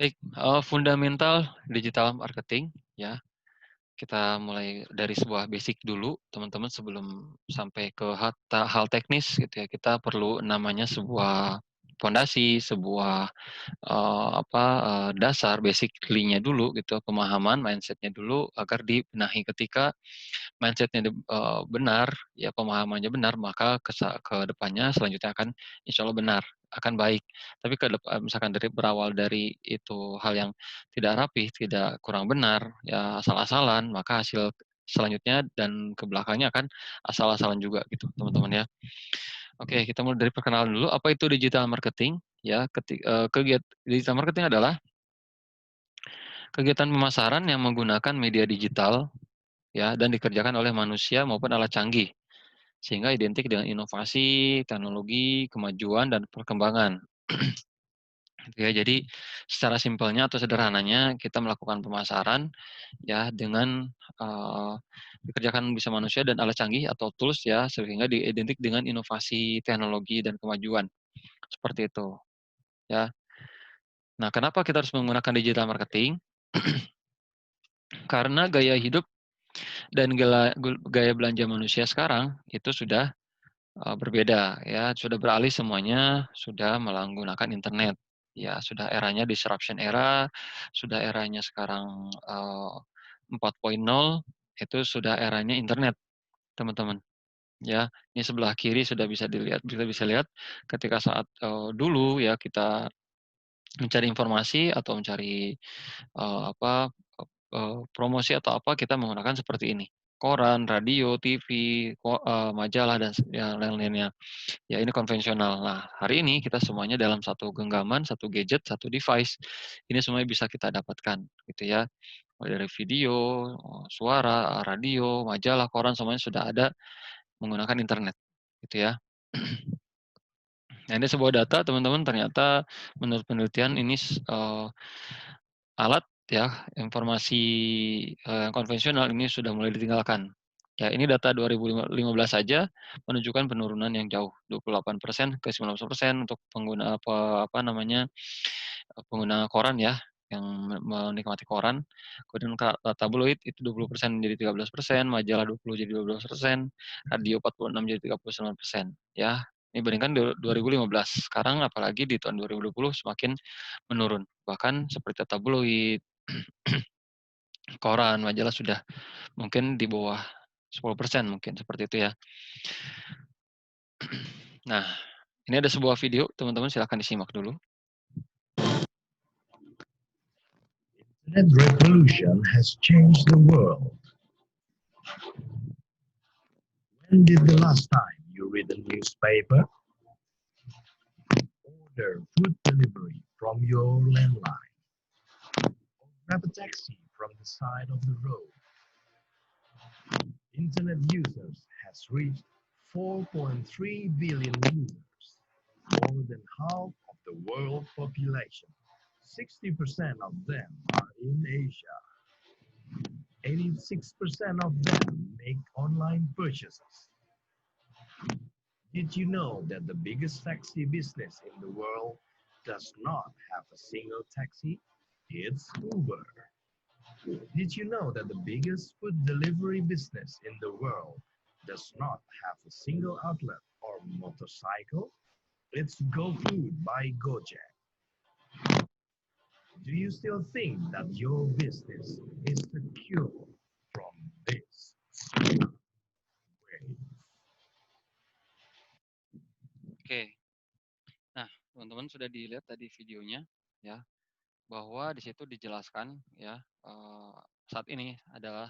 Baik, fundamental digital marketing ya. Kita mulai dari sebuah basic dulu, teman-teman, sebelum sampai ke hal teknis gitu ya. Kita perlu namanya sebuah fondasi, sebuah dasar basically-nya dulu gitu, pemahaman, mindset-nya dulu agar dibenahi. Ketika mindset-nya benar, ya pemahamannya benar, maka ke depannya selanjutnya akan insya Allah benar, akan baik. Tapi misalkan berawal dari itu hal yang tidak rapih, tidak kurang benar, ya asal-asalan, maka hasil selanjutnya dan ke belakangnya akan asal-asalan juga gitu, teman-teman ya. Oke, kita mulai dari perkenalan dulu. Apa itu digital marketing? Ya, kegiatan digital marketing adalah kegiatan pemasaran yang menggunakan media digital ya dan dikerjakan oleh manusia maupun alat canggih sehingga identik dengan inovasi, teknologi, kemajuan dan perkembangan. Gitu ya. Jadi secara simpelnya atau sederhananya kita melakukan pemasaran ya dengan dikerjakan bisa manusia dan alat canggih atau tools ya sehingga diidentik dengan inovasi, teknologi dan kemajuan. Seperti itu ya. Nah, kenapa kita harus menggunakan digital marketing? Karena gaya hidup dan gaya belanja manusia sekarang itu sudah berbeda ya, sudah beralih semuanya sudah menggunakan internet. Ya, sudah eranya disruption era, sudah eranya sekarang 4.0, itu sudah eranya internet, teman-teman. Ya, ini sebelah kiri sudah bisa dilihat, kita bisa lihat ketika saat dulu ya kita mencari informasi atau mencari promosi atau apa kita menggunakan seperti ini. Koran, radio, TV, majalah dan yang lain-lainnya. Ya, ini konvensional. Nah, hari ini kita semuanya dalam satu genggaman, satu gadget, satu device. Ini semuanya bisa kita dapatkan, gitu ya. Mulai dari video, suara, radio, majalah, koran, semuanya sudah ada menggunakan internet, gitu ya. Nah, ini sebuah data, teman-teman, ternyata menurut penelitian ini alat ya, informasi yang konvensional ini sudah mulai ditinggalkan. Ya, ini data 2015 saja menunjukkan penurunan yang jauh, 28% ke 19% untuk pengguna pengguna koran ya, yang menikmati koran. Kemudian tabloid itu 20% menjadi 13%, majalah 20 jadi 12%, radio 46 jadi 39%. Ya, ini bandingkan 2015. Sekarang apalagi di tahun 2020 semakin menurun. Bahkan seperti tabloid, koran, majalah sudah mungkin di bawah 10% mungkin seperti itu ya. Nah, ini ada sebuah video, teman-teman silahkan disimak dulu. Internet revolution has changed the world. When did the last time you read a newspaper? Order food delivery from your landline. Or grab a taxi from the side of the road. Internet users has reached 4.3 billion users, more than half of the world population. 60% of them are in Asia. 86% of them make online purchases. Did you know that the biggest taxi business in the world does not have a single taxi? It's Uber. Did you know that the biggest food delivery business in the world does not have a single outlet or motorcycle? It's GoFood by Gojek. Do you still think that your business is secure from this wave? Oke. Nah, teman-teman sudah dilihat tadi videonya ya, bahwa di situ dijelaskan ya saat ini adalah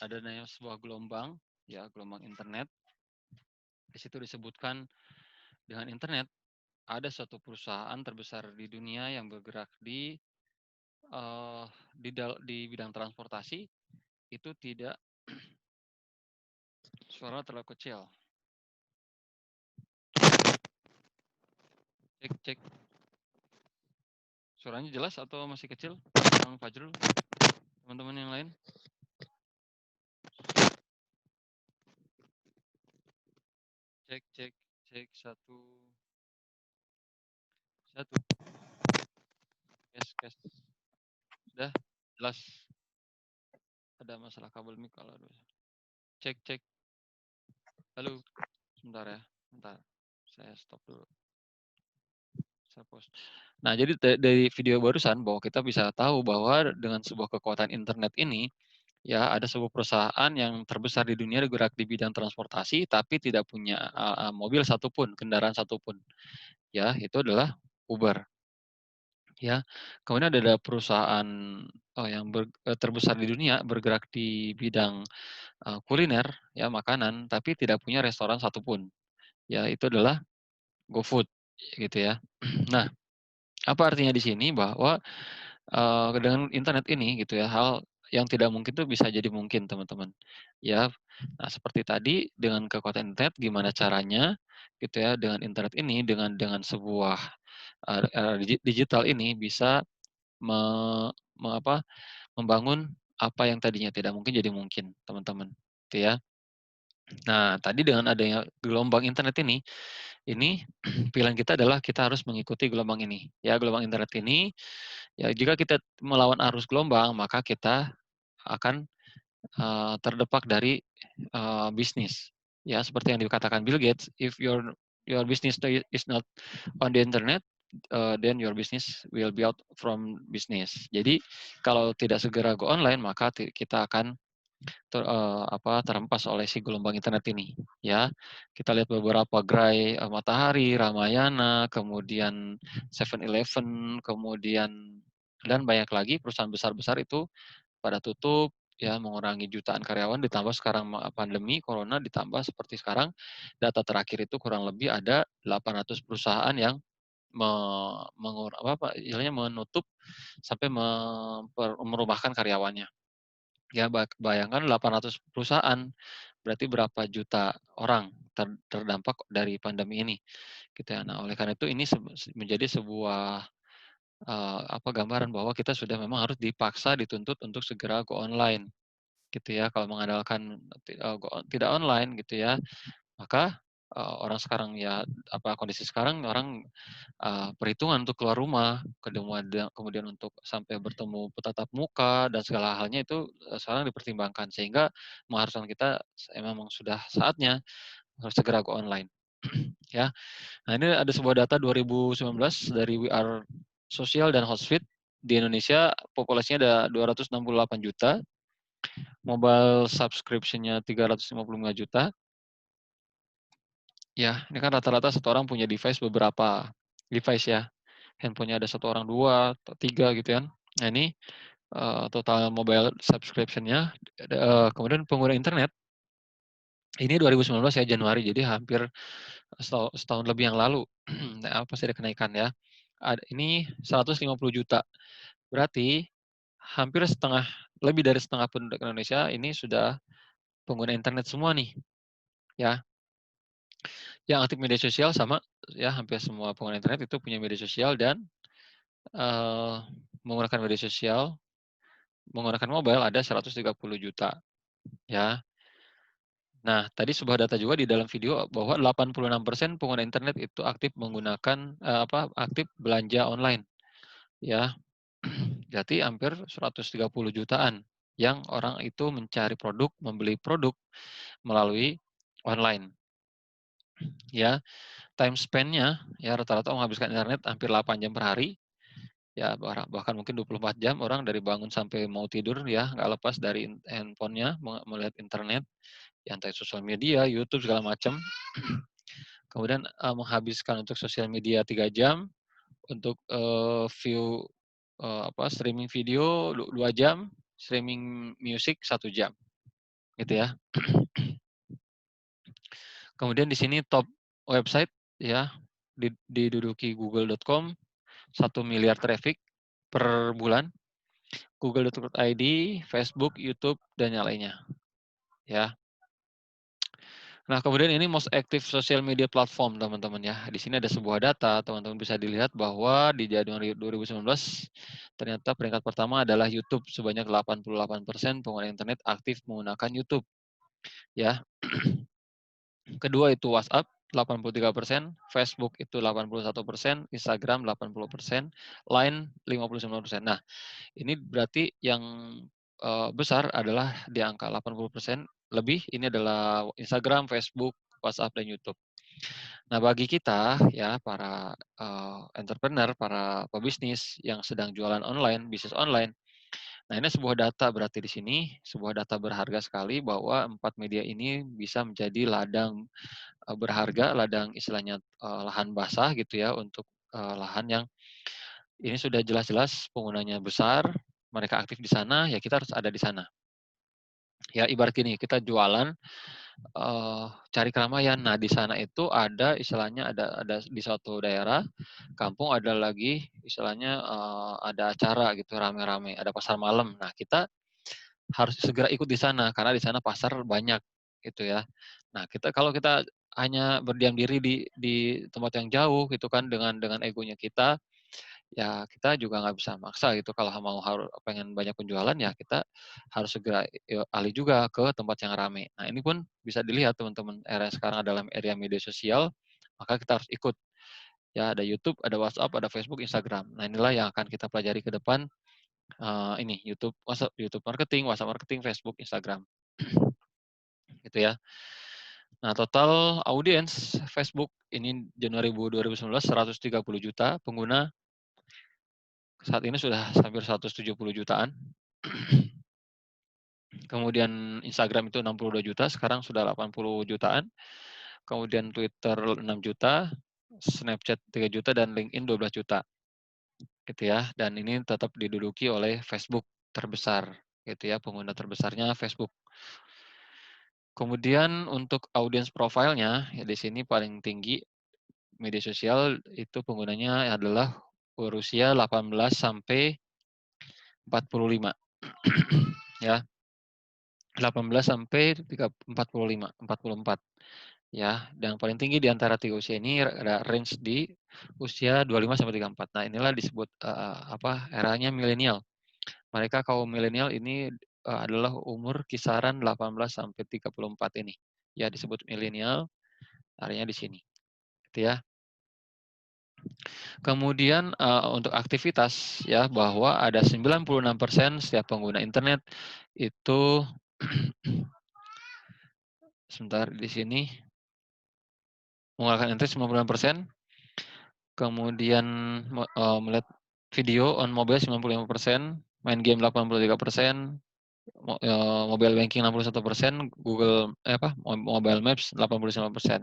adanya sebuah gelombang ya, gelombang internet. Di situ disebutkan dengan internet ada suatu perusahaan terbesar di dunia yang bergerak uh, di bidang transportasi itu tidak suara terlalu kecil. Cek. Suaranya jelas atau masih kecil? Bang Fajrul, teman-teman yang lain? Cek 1. Tes. Sudah jelas ada masalah kabel mic kalau ada. Cek cek. Halo, sebentar ya. Bentar. Saya stop dulu. Saya pause. Nah, jadi dari video barusan bahwa kita bisa tahu bahwa dengan sebuah kekuatan internet ini, ya ada sebuah perusahaan yang terbesar di dunia bergerak di bidang transportasi, tapi tidak punya mobil satupun, kendaraan satupun. Ya, itu adalah Uber. Ya, kemudian ada perusahaan yang terbesar di dunia bergerak di bidang kuliner, ya makanan, tapi tidak punya restoran satupun. Ya, itu adalah GoFood, gitu ya. Nah, apa artinya di sini bahwa dengan internet ini gitu ya, hal yang tidak mungkin itu bisa jadi mungkin, teman-teman. Ya, nah seperti tadi dengan kekuatan internet gimana caranya gitu ya, dengan internet ini, dengan sebuah era digital ini bisa me me apa, membangun apa yang tadinya tidak mungkin jadi mungkin, teman-teman, gitu ya. Nah, tadi dengan adanya gelombang internet ini pilihan kita adalah kita harus mengikuti gelombang ini. Ya, gelombang internet ini, ya jika kita melawan arus gelombang, maka kita akan terdepak dari bisnis. Ya, seperti yang dikatakan Bill Gates, if your business is not on the internet, then your business will be out from business. Jadi kalau tidak segera go online, maka kita akan terhempas oleh si gelombang internet ini, ya. Kita lihat beberapa gerai, Matahari, Ramayana, kemudian 7-Eleven, kemudian dan banyak lagi perusahaan besar-besar itu pada tutup, ya mengurangi jutaan karyawan, ditambah sekarang pandemi corona, ditambah seperti sekarang data terakhir itu kurang lebih ada 800 perusahaan yang me istilahnya menutup sampai merumahkan karyawannya. Ya bayangkan 800 perusahaan, berarti berapa juta orang terdampak dari pandemi ini, gitu ya. Nah, oleh karena itu ini menjadi sebuah, gambaran bahwa kita sudah memang harus dipaksa, dituntut untuk segera go online, gitu ya. Kalau mengandalkan tidak online gitu ya, maka, orang sekarang ya kondisi sekarang orang perhitungan untuk keluar rumah, kemudian untuk sampai bertemu tatap muka dan segala halnya itu, sekarang dipertimbangkan sehingga mengharuskan kita memang sudah saatnya harus segera go online, ya. Nah, ini ada sebuah data 2019 dari We Are Social dan Hotsfeed, di Indonesia populasinya ada 268 juta, mobile subscription-nya 355 juta. Ya, ini kan rata-rata satu orang punya beberapa device ya. Handphone-nya ada satu orang, 2 atau 3 gitu kan. Nah ini, total mobile subscription-nya, kemudian pengguna internet, ini 2019 ya Januari, jadi hampir setahun lebih yang lalu, pasti ada kenaikan ya. Ini 150 juta, berarti hampir lebih dari setengah penduduk Indonesia ini sudah pengguna internet semua nih, ya. Yang aktif media sosial sama, ya hampir semua pengguna internet itu punya media sosial dan, eee, menggunakan media sosial, menggunakan mobile ada 130 juta, ya. Nah, tadi sebuah data juga di dalam video bahwa 86% pengguna internet itu aktif menggunakan, aktif belanja online, ya. Berarti hampir 130 jutaan yang orang itu mencari produk, membeli produk melalui online, ya. Time spend-nya, ya rata-rata menghabiskan internet hampir 8 jam per hari, ya bahkan mungkin 24 jam orang dari bangun sampai mau tidur ya, nggak lepas dari handphone-nya, melihat internet, ya entah sosial media, YouTube, segala macam. Kemudian, menghabiskan untuk sosial media 3 jam, untuk, view, streaming video 2 jam, streaming musik 1 jam, gitu ya. Kemudian di sini top website ya, diduduki google.com, 1 miliar traffic per bulan, google.id, Facebook, YouTube, dan yang lainnya, ya. Nah, kemudian ini most active social media platform, teman-teman ya. Di sini ada sebuah data, teman-teman bisa dilihat bahwa di Januari 2019 ternyata peringkat pertama adalah YouTube, sebanyak 88% pengguna internet aktif menggunakan YouTube, ya. Kedua itu WhatsApp 83%, Facebook itu 81%, Instagram 80%, Line 59%. Nah, ini berarti yang besar adalah di angka 80% lebih, ini adalah Instagram, Facebook, WhatsApp, dan YouTube. Nah, bagi kita ya para entrepreneur, para pebisnis yang sedang jualan online, bisnis online. Nah, ini sebuah data berarti di sini, sebuah data berharga sekali bahwa 4 media ini bisa menjadi ladang berharga, ladang istilahnya lahan basah gitu ya untuk lahan yang ini sudah jelas-jelas penggunanya besar, mereka aktif di sana, ya kita harus ada di sana. Ya ibarat gini, kita jualan cari keramaian. Nah, di sana itu ada istilahnya ada di suatu daerah, kampung ada lagi istilahnya ada acara gitu rame-rame, ada pasar malam. Nah, kita harus segera ikut di sana karena di sana pasar banyak gitu ya. Nah, kalau kita hanya berdiam diri di tempat yang jauh gitu kan dengan egonya kita, ya kita juga nggak bisa maksa gitu kalau pengen banyak penjualan ya kita harus segera alih juga ke tempat yang ramai. Nah, ini pun bisa dilihat teman-teman era sekarang dalam area media sosial, maka kita harus ikut. Ya ada YouTube, ada WhatsApp, ada Facebook, Instagram. Nah, inilah yang akan kita pelajari ke depan ini YouTube, WhatsApp, YouTube marketing, WhatsApp marketing, Facebook, Instagram. Gitu ya. Nah, total audiens Facebook ini Januari 2019 130 juta pengguna, saat ini sudah hampir 170 jutaan. Kemudian Instagram itu 62 juta, sekarang sudah 80 jutaan. Kemudian Twitter 6 juta, Snapchat 3 juta, dan LinkedIn 12 juta. Gitu ya. Dan ini tetap diduduki oleh Facebook terbesar. Gitu ya, pengguna terbesarnya Facebook. Kemudian untuk audience profile-nya, ya di sini paling tinggi media sosial itu penggunanya adalah berusia 18 sampai 45. Ya, 18 sampai 45, 44. Ya, dan paling tinggi di antara tiga usia ini ada range di usia 25 sampai 34. Nah, inilah disebut eranya milenial. Mereka kaum milenial ini adalah umur kisaran 18 sampai 34 ini. Ya, disebut milenial, artinya di sini. Gitu ya. Kemudian untuk aktivitas ya bahwa ada 96% setiap pengguna internet itu sebentar di sini menggunakan internet 96%, kemudian melihat video on mobile 95%, main game 83%, mobile banking 61%, Google Mobile Maps 85%.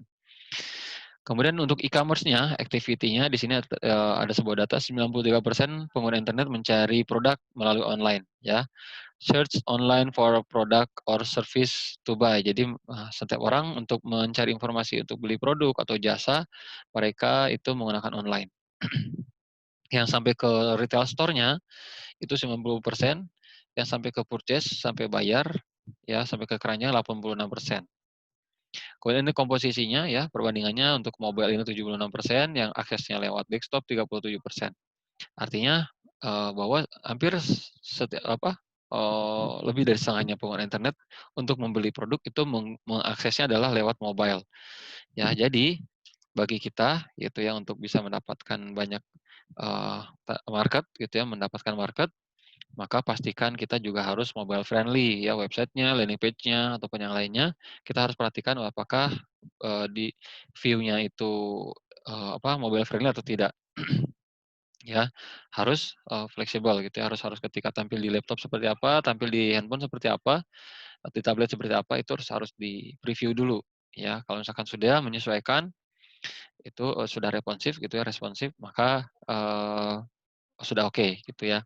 Kemudian untuk e-commerce-nya, activity-nya di sini ada sebuah data 93% pengguna internet mencari produk melalui online ya. Search online for a product or service to buy. Jadi setiap orang untuk mencari informasi untuk beli produk atau jasa, mereka itu menggunakan online. Yang sampai ke retail store-nya itu 90%, yang sampai ke purchase, sampai bayar, ya sampai ke keranjang 86%. Kemudian ini komposisinya ya, perbandingannya untuk mobile ini 76%, yang aksesnya lewat desktop 37%. Artinya bahwa hampir lebih dari setengahnya pengguna internet untuk membeli produk itu mengaksesnya adalah lewat mobile. Ya, jadi bagi kita gitu ya untuk bisa mendapatkan banyak market gitu ya, mendapatkan market, maka pastikan kita juga harus mobile friendly ya, websitenya, landing page-nya ataupun yang lainnya. Kita harus perhatikan apakah di view-nya itu mobile friendly atau tidak. Ya, harus fleksibel gitu ya, harus ketika tampil di laptop seperti apa, tampil di handphone seperti apa, di tablet seperti apa, itu harus di-preview dulu ya. Kalau misalkan sudah menyesuaikan, itu sudah responsif, maka sudah oke gitu ya.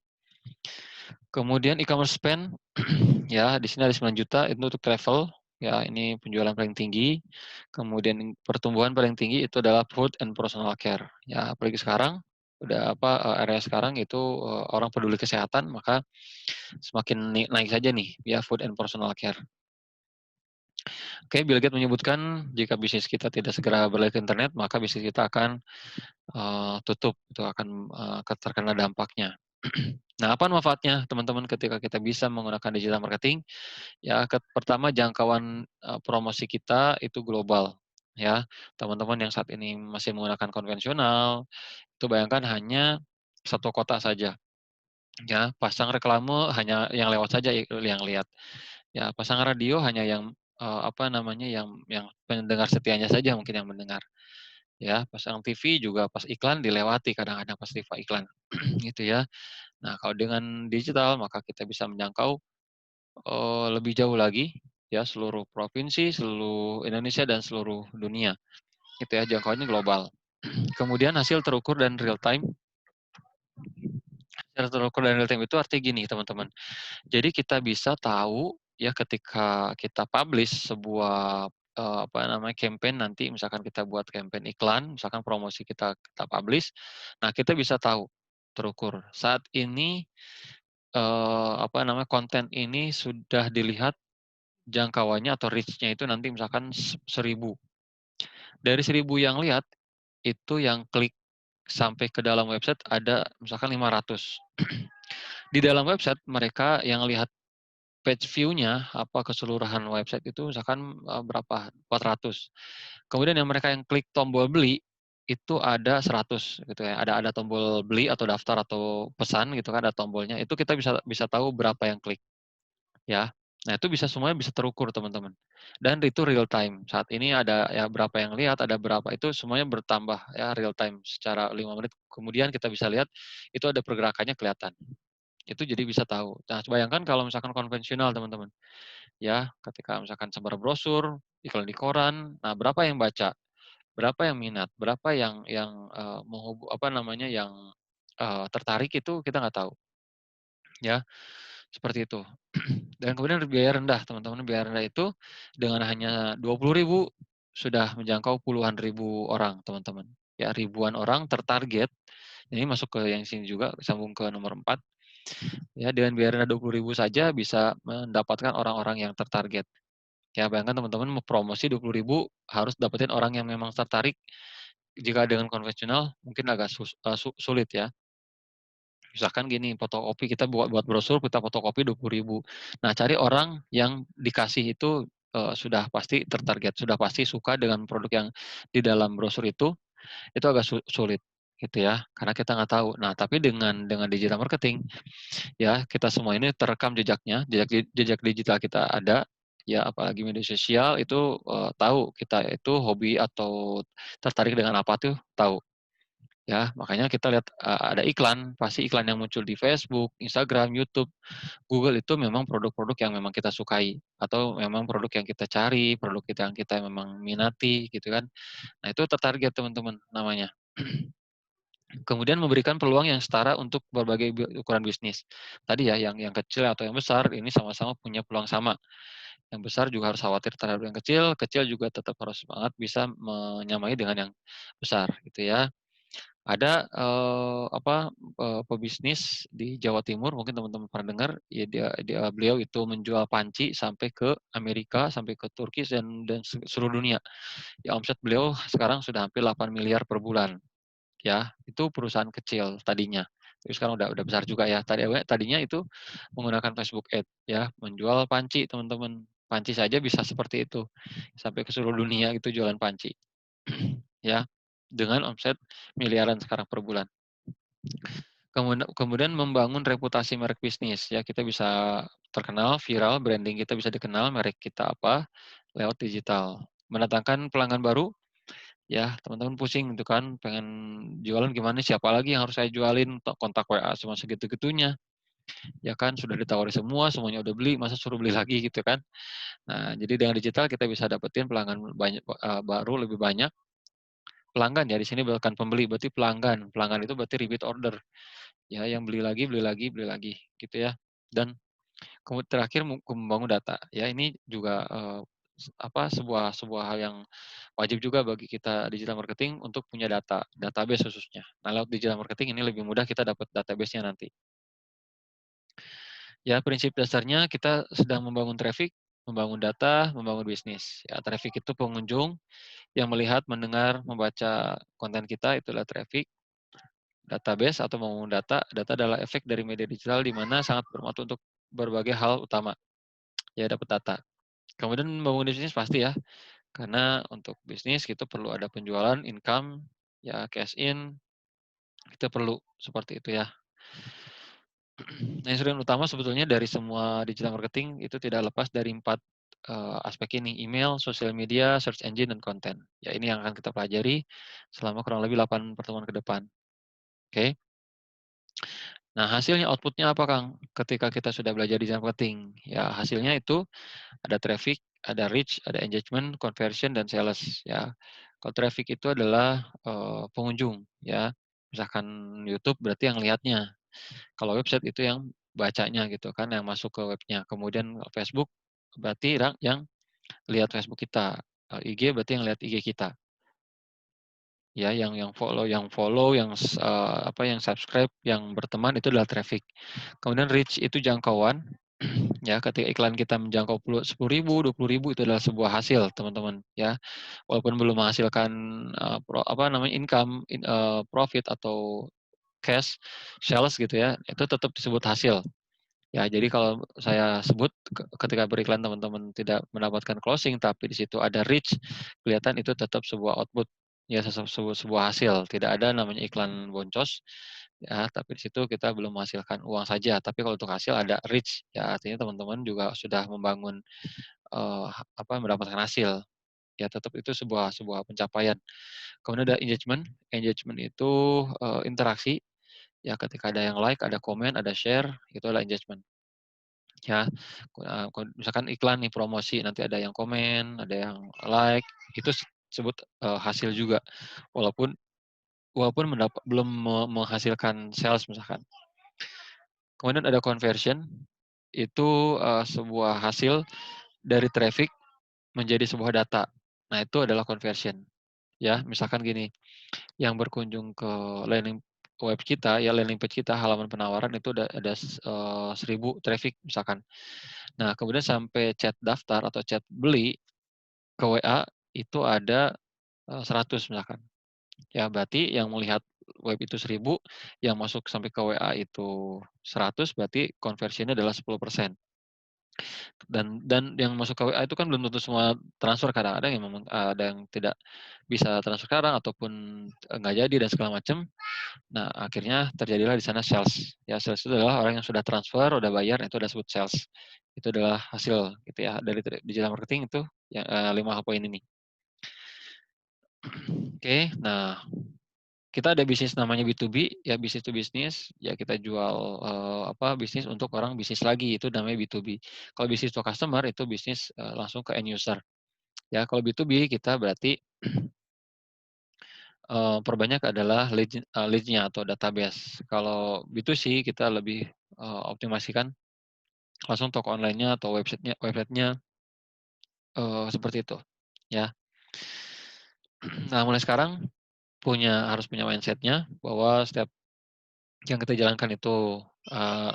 Kemudian e-commerce spend, ya di sini ada 9 juta itu untuk travel, ya ini penjualan paling tinggi. Kemudian pertumbuhan paling tinggi itu adalah food and personal care. Ya apalagi sekarang udah area sekarang itu orang peduli kesehatan, maka semakin naik saja nih ya food and personal care. Oke, Bill Gates menyebutkan jika bisnis kita tidak segera beralih ke internet, maka bisnis kita akan tutup, itu akan terkena dampaknya. Nah, apa manfaatnya teman-teman ketika kita bisa menggunakan digital marketing? Ya, pertama jangkauan promosi kita itu global. ya. Teman-teman yang saat ini masih menggunakan konvensional, itu bayangkan hanya satu kota saja, ya. Pasang reklame hanya yang lewat saja yang lihat. Ya, pasang radio hanya yang, apa namanya, yang pendengar setianya saja mungkin yang mendengar, ya. Pasang TV juga pas iklan dilewati kadang-kadang pas iklan, gitu ya. Nah, kalau dengan digital maka kita bisa menjangkau, lebih jauh lagi, ya, seluruh provinsi, seluruh Indonesia dan seluruh dunia, gitu ya, jangkauannya global. Kemudian hasil terukur dan real time, hasil terukur dan real time itu artinya gini teman-teman, jadi kita bisa tahu ya ketika kita publish sebuah, apa namanya, campaign nanti misalkan kita buat campaign iklan, misalkan promosi kita publish, nah kita bisa tahu, terukur, saat ini, apa namanya, konten ini sudah dilihat jangkauannya atau reach-nya itu nanti misalkan 1.000. Dari 1.000 yang lihat, itu yang klik sampai ke dalam website ada misalkan 500. Di dalam website mereka yang lihat page view-nya, apa keseluruhan website itu misalkan, berapa, 400. Kemudian yang mereka yang klik tombol beli, itu ada 100 gitu ya, ada tombol beli atau daftar atau pesan gitu kan, ada tombolnya, itu kita bisa bisa tahu berapa yang klik, ya. Nah itu bisa semuanya bisa terukur teman-teman, dan itu real time. Saat ini ada ya berapa yang lihat, ada berapa, itu semuanya bertambah ya real time secara 5 menit, kemudian kita bisa lihat itu ada pergerakannya kelihatan. Itu jadi bisa tahu. Nah bayangkan kalau misalkan konvensional teman-teman. Ya, ketika misalkan sebar brosur, iklan di koran, nah berapa yang baca, berapa yang minat, berapa yang, apa namanya, yang, tertarik itu kita nggak tahu, ya, seperti itu. Dan kemudian biaya rendah, teman-teman, biaya rendah itu dengan hanya 20.000 sudah menjangkau puluhan ribu orang, teman-teman. Ya, ribuan orang tertarget, ini masuk ke yang sini juga, sambung ke nomor 4, ya, dengan biaya rendah 20.000 saja bisa mendapatkan orang-orang yang tertarget. Ya bayangkan teman-teman mau promosi 20.000 harus dapetin orang yang memang tertarik, jika dengan konvensional mungkin agak sulit ya. Misalkan gini, fotokopi kita buat buat brosur, kita fotokopi 20.000. Nah cari orang yang dikasih itu, sudah pasti tertarget, sudah pasti suka dengan produk yang di dalam brosur itu agak sulit gitu ya, karena kita nggak tahu. Nah tapi dengan digital marketing, ya, kita semua ini terekam jejaknya, jejak digital kita ada, ya apalagi media sosial itu, tahu kita itu hobi atau tertarik dengan apa tuh tahu, ya. Makanya kita lihat, ada iklan, pasti iklan yang muncul di Facebook, Instagram, YouTube, Google itu memang produk-produk yang memang kita sukai, atau memang produk yang kita cari, produk yang kita memang minati gitu kan. Nah itu tertarget teman-teman namanya. Kemudian memberikan peluang yang setara untuk berbagai ukuran bisnis. Tadi ya, yang kecil atau yang besar ini sama-sama punya peluang sama. Yang besar juga harus khawatir terhadap yang kecil, kecil juga tetap harus semangat bisa menyamai dengan yang besar gitu ya. Ada, apa, pebisnis di Jawa Timur mungkin teman-teman pernah dengar, ya beliau itu menjual panci sampai ke Amerika, sampai ke Turki dan seluruh dunia. Ya omset beliau sekarang sudah hampir 8 miliar per bulan. Ya, itu perusahaan kecil tadinya, tapi sekarang udah besar juga ya. Tadinya itu menggunakan Facebook Ads ya, menjual panci teman-teman. Panci saja bisa seperti itu, sampai ke seluruh dunia itu jualan panci. Ya, dengan omset miliaran sekarang per bulan. Kemudian membangun reputasi merek bisnis ya, kita bisa terkenal, viral, branding kita bisa dikenal, merek kita apa, lewat digital. Mendatangkan pelanggan baru. Ya, teman-teman pusing gitu kan, pengen jualan gimana, siapa lagi yang harus saya jualin, kontak WA cuma segitu-gitunya, ya kan, sudah ditawari semua, semuanya udah beli, masa suruh beli lagi gitu kan. Nah, jadi dengan digital kita bisa dapetin pelanggan banyak, baru lebih banyak, pelanggan ya, di sini bukan pembeli, berarti pelanggan. Pelanggan itu berarti repeat order, ya, yang beli lagi beli lagi beli lagi, gitu ya. Dan terakhir membangun data, ya ini juga, apa, sebuah sebuah hal yang wajib juga bagi kita digital marketing untuk punya data, database khususnya. Nah, lewat digital marketing ini lebih mudah kita dapat database-nya nanti. Ya, prinsip dasarnya kita sedang membangun traffic, membangun data, membangun bisnis. Ya, traffic itu pengunjung yang melihat, mendengar, membaca konten kita, itulah traffic. Database atau membangun data, data adalah efek dari media digital di mana sangat bermanfaat untuk berbagai hal utama. Ya, dapat data. Kemudian membangun bisnis pasti ya, Karena untuk bisnis kita perlu ada penjualan, income, ya cash in, kita perlu seperti itu ya. Nah, instrumen utama sebetulnya dari semua digital marketing itu tidak lepas dari 4 aspek ini, email, sosial media, search engine, dan konten. Ya, ini yang akan kita pelajari selama kurang lebih 8 pertemuan ke depan, oke. Nah, hasilnya, output-nya apa, Kang, ketika kita sudah belajar digital marketing? Ya, hasilnya itu ada traffic, ada reach, ada engagement, conversion, dan sales, ya. Kalau traffic itu adalah, pengunjung, ya. Misalkan YouTube berarti yang lihatnya. Kalau website itu yang bacanya gitu kan, yang masuk ke webnya. Kemudian Facebook berarti yang lihat Facebook kita. IG berarti yang lihat IG kita. Ya, yang follow, yang subscribe, yang berteman itu adalah traffic. Kemudian reach itu jangkauan, ya, ketika iklan kita menjangkau 10.000, 20.000 itu adalah sebuah hasil, teman-teman, ya. Walaupun belum menghasilkan, income, profit atau cash, sales gitu ya, itu tetap disebut hasil. Ya, jadi kalau saya sebut ketika beriklan teman-teman tidak mendapatkan closing, tapi di situ ada reach, kelihatan itu tetap sebuah output, ya sebuah hasil. Tidak ada namanya iklan boncos, ya, tapi di situ kita belum menghasilkan uang saja. Tapi kalau untuk hasil ada reach, ya artinya teman-teman juga sudah membangun, mendapatkan hasil. Ya tetap itu sebuah sebuah pencapaian. Kemudian ada engagement, engagement itu, interaksi, ya ketika ada yang like, ada komen, ada share, itu adalah engagement. Ya, misalkan iklan nih promosi, nanti ada yang komen, ada yang like, itu sebut, hasil juga. Walaupun walaupun belum menghasilkan sales misalkan. Kemudian ada conversion, itu, sebuah hasil dari traffic menjadi sebuah data. Nah, itu adalah conversion, ya. Misalkan gini, yang berkunjung ke landing web kita, ya landing page kita, halaman penawaran itu ada 1.000 traffic misalkan. Nah, kemudian sampai chat daftar atau chat beli ke WA itu ada, 100 misalkan. Ya berarti yang melihat web itu 1.000, yang masuk sampai ke WA itu 100, berarti conversion-nya adalah 10%. Dan yang masuk ke WA itu kan belum tentu semua transfer, kadang-kadang yang memang, ada yang tidak bisa transfer sekarang ataupun, nggak jadi dan segala macam. Nah, akhirnya terjadilah di sana sales. Ya, sales itu adalah orang yang sudah transfer, udah bayar, itu adalah disebut sales. Itu adalah hasil gitu ya dari digital marketing itu ya, 5 poin ini. Oke, nah kita ada bisnis namanya B2B, ya bisnis to bisnis, ya kita jual, bisnis untuk orang bisnis lagi, itu namanya B2B. Kalau bisnis to customer itu bisnis, langsung ke end user. Ya, kalau B2B kita berarti, perbanyak adalah lead-nya atau database. Kalau B2C kita lebih, optimasikan langsung toko online-nya atau website-nya, seperti itu, ya. Nah, mulai sekarang harus punya mindset-nya bahwa setiap yang kita jalankan itu, eee,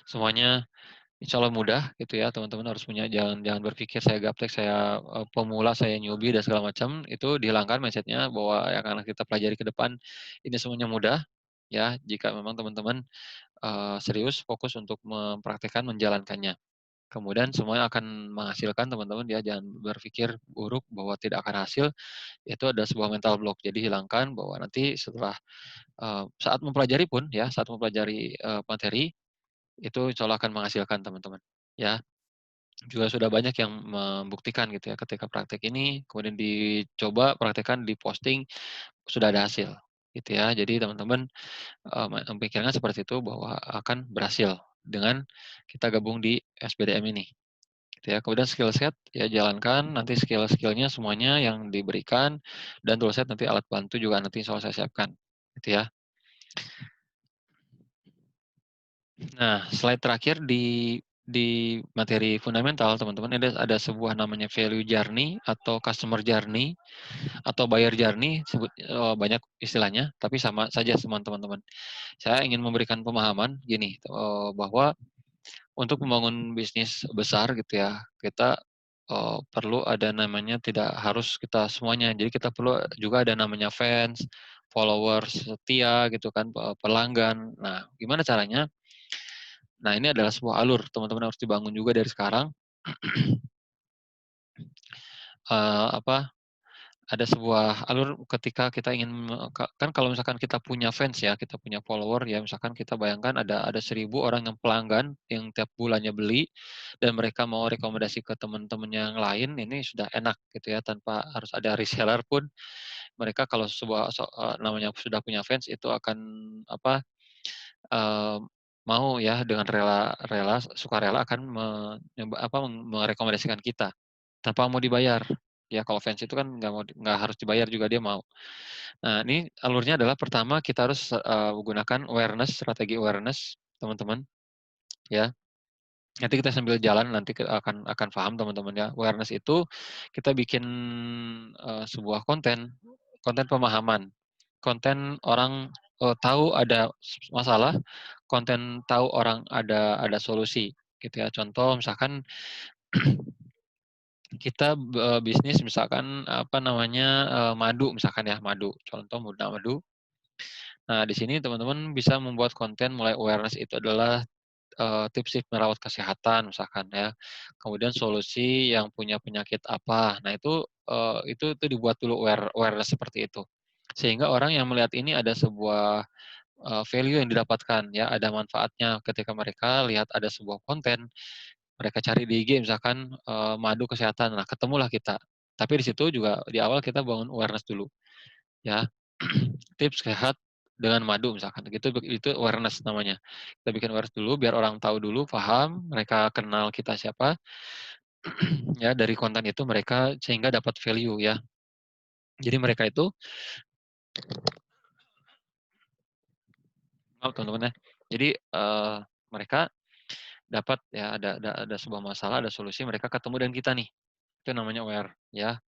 semuanya insya Allah mudah gitu ya, teman-teman harus punya, jangan jangan berpikir saya gaptek, saya, pemula, saya newbie dan segala macam, itu dihilangkan mindset-nya bahwa yang akan kita pelajari ke depan ini semuanya mudah, ya, jika memang teman-teman, serius fokus untuk mempraktikkan menjalankannya. Kemudian semuanya akan menghasilkan teman-teman ya, jangan berpikir buruk bahwa tidak akan hasil, itu ada sebuah mental block. Jadi hilangkan bahwa nanti setelah, saat mempelajari pun ya, saat mempelajari, materi, itu insya Allah akan menghasilkan teman-teman, ya. Juga sudah banyak yang membuktikan gitu ya, ketika praktek ini, kemudian dicoba, praktekkan, diposting, sudah ada hasil, gitu ya. Jadi teman-teman, memikirkan seperti itu bahwa akan berhasil dengan kita gabung di SBDM ini, gitu ya. Kemudian skill set, ya jalankan, nanti skill-skill-nya semuanya yang diberikan, dan tool set nanti alat bantu juga nanti insya Allah saya siapkan, gitu ya. Nah, slide terakhir di materi fundamental, teman-teman, ada sebuah namanya value journey atau customer journey atau buyer journey, banyak istilahnya, tapi sama saja semua teman-teman. Saya ingin memberikan pemahaman gini, bahwa untuk membangun bisnis besar gitu ya, kita, perlu ada namanya, tidak harus kita semuanya. Jadi kita perlu juga ada namanya fans, followers setia gitu kan, pelanggan. Nah, gimana caranya? Nah, ini adalah sebuah alur, teman-teman harus dibangun juga dari sekarang. apa, ada sebuah alur ketika kita ingin kan kalau misalkan kita punya fans ya, kita punya follower ya, misalkan kita bayangkan ada 1.000 orang yang pelanggan yang tiap bulannya beli dan mereka mau rekomendasi ke teman-teman yang lain, ini sudah enak gitu ya, tanpa harus ada reseller pun mereka kalau namanya sudah punya fans itu akan apa, eee, mau ya dengan sukarela akan merekomendasikan kita, tanpa mau dibayar. Ya kalau fans itu kan nggak harus dibayar juga dia mau. Nah ini alurnya adalah pertama kita harus, menggunakan strategi awareness teman-teman, ya. Nanti kita sambil jalan nanti akan paham teman-teman ya. Awareness itu kita bikin, sebuah konten pemahaman. Konten orang, tahu ada masalah, konten tahu orang ada solusi, gitu ya. Contoh misalkan kita, bisnis misalkan, apa namanya, madu misalkan ya, madu, contoh madu. Nah, di sini teman-teman bisa membuat konten mulai awareness itu adalah, tips-tips merawat kesehatan misalkan ya, kemudian solusi yang punya penyakit apa. Nah itu dibuat dulu awareness seperti itu. Sehingga orang yang melihat ini ada sebuah value yang didapatkan ya, ada manfaatnya ketika mereka lihat ada sebuah konten, mereka cari di IG misalkan, madu kesehatan, nah ketemulah kita. Tapi di situ juga di awal kita bangun awareness dulu ya, tips sehat dengan madu misalkan, gitu itu awareness namanya. Kita bikin awareness dulu biar orang tahu dulu, paham, mereka kenal kita siapa, ya dari konten itu mereka sehingga dapat value ya. Jadi mereka itu maaf teman-teman ya, jadi, mereka dapat ya ada sebuah masalah, ada solusi, mereka ketemu dengan kita nih, itu namanya aware ya.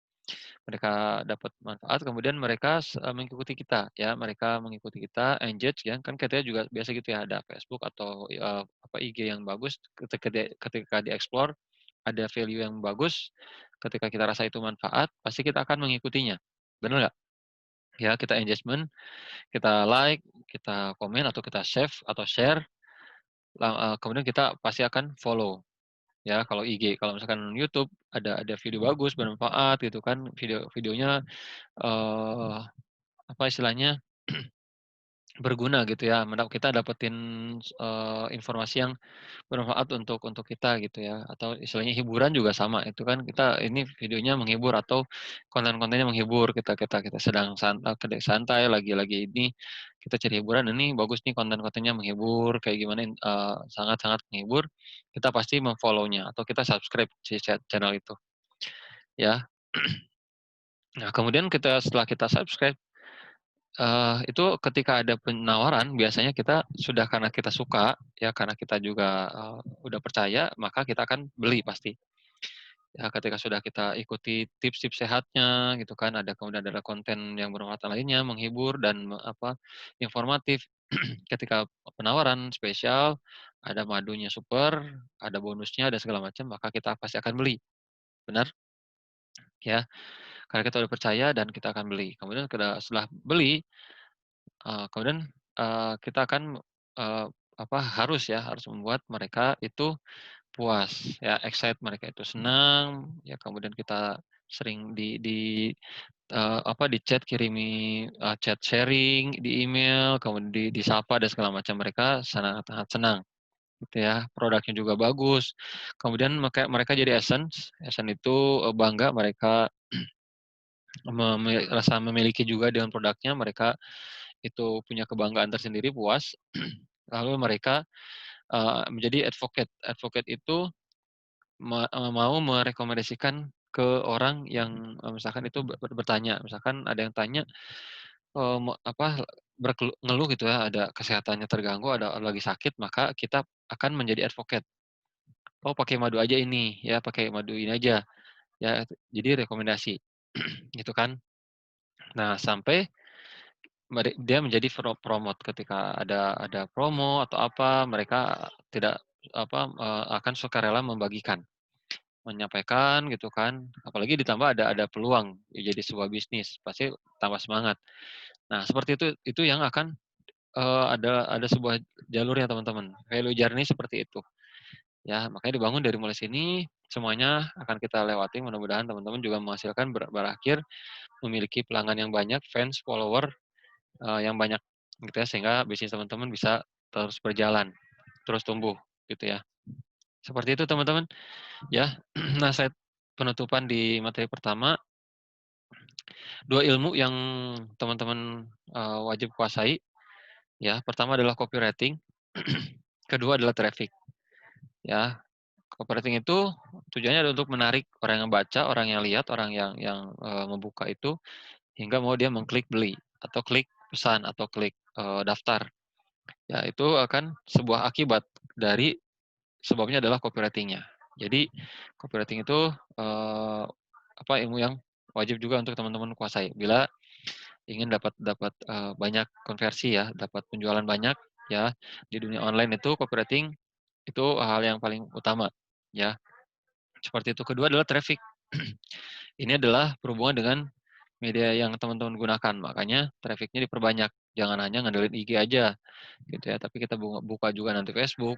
Mereka dapat manfaat, kemudian mereka mengikuti kita ya, mereka mengikuti kita, engage ya, kan kita juga biasa gitu ya, ada Facebook atau, apa, IG yang bagus, ketika di-explore, ada value yang bagus, ketika kita rasa itu manfaat, pasti kita akan mengikutinya, benar nggak? Ya, kita engagement, kita like, kita komen, atau kita save atau share, kemudian kita pasti akan follow. Ya, kalau IG, kalau misalkan YouTube ada video bagus, bermanfaat gitu kan, videonya, eee, apa istilahnya, berguna gitu ya, kita dapetin, informasi yang bermanfaat untuk kita gitu ya, atau istilahnya hiburan juga sama, itu kan kita ini videonya menghibur atau konten-kontennya menghibur, kita sedang santai lagi ini, kita cari hiburan, ini bagus nih konten-kontennya menghibur, kayak gimana, sangat-sangat menghibur, kita pasti mem-follow-nya atau kita subscribe si channel itu, ya. Nah, kemudian setelah kita subscribe, itu ketika ada penawaran biasanya kita sudah karena kita suka, ya karena kita juga, udah percaya, maka kita akan beli pasti. Ya ketika sudah kita ikuti tips-tips sehatnya gitu kan, kemudian ada konten yang bermanfaat lainnya, menghibur dan informatif. Ketika penawaran spesial, ada madunya super, ada bonusnya, ada segala macam, maka kita pasti akan beli, benar? Ya, karena kita udah percaya dan kita akan beli. Kemudian setelah beli, kemudian, kita akan, harus membuat mereka itu puas, ya mereka itu senang, ya kemudian kita sering di chat kirimi, chat sharing, di email, kemudian disapa dan segala macam, mereka sangat sangat senang, gitu ya. Produknya juga bagus, kemudian mereka jadi Essence itu, bangga mereka rasa memiliki juga dengan produknya, mereka itu punya kebanggaan tersendiri, puas, lalu mereka, menjadi advocate. Advocate itu mau merekomendasikan ke orang yang, misalkan itu bertanya, misalkan ada yang tanya, eee, me apa, ngeluh gitu ya, ada kesehatannya terganggu, ada lagi sakit, maka kita akan menjadi advocate. "Oh, pakai madu aja ini, ya pakai madu ini aja." Ya, jadi rekomendasi, gitu kan. Nah, sampai dia menjadi promote ketika ada promo atau apa, mereka tidak akan sukarela membagikan, menyampaikan gitu kan, apalagi ditambah ada peluang jadi sebuah bisnis, pasti tambah semangat. Nah, seperti itu yang akan, ada sebuah jalurnya teman-teman, value journey seperti itu. Ya, makanya dibangun dari mulai sini, semuanya akan kita lewati, mudah-mudahan teman-teman juga menghasilkan berakhir memiliki pelanggan yang banyak, fans, follower, yang banyak gitu ya, sehingga bisnis teman-teman bisa terus berjalan, terus tumbuh gitu ya. Seperti itu teman-teman ya. Nah, saya penutupan di materi pertama, 2 ilmu yang teman-teman, wajib kuasai ya. Pertama adalah copywriting, kedua adalah traffic ya. Copywriting itu tujuannya adalah untuk menarik orang yang baca, orang yang lihat, orang yang membuka itu hingga mau dia mengklik beli atau klik pesan atau klik, daftar. Ya, itu akan sebuah akibat dari sebabnya adalah copywriting-nya. Jadi copywriting itu, ilmu yang wajib juga untuk teman-teman kuasai. Bila ingin dapat dapat, banyak konversi ya, dapat penjualan banyak ya, di dunia online itu copywriting itu hal yang paling utama ya, seperti itu. Kedua adalah traffic. Ini adalah berhubungan dengan media yang teman-teman gunakan, makanya traffic-nya diperbanyak. Jangan hanya ngandelin IG aja gitu ya, tapi kita buka juga nanti Facebook,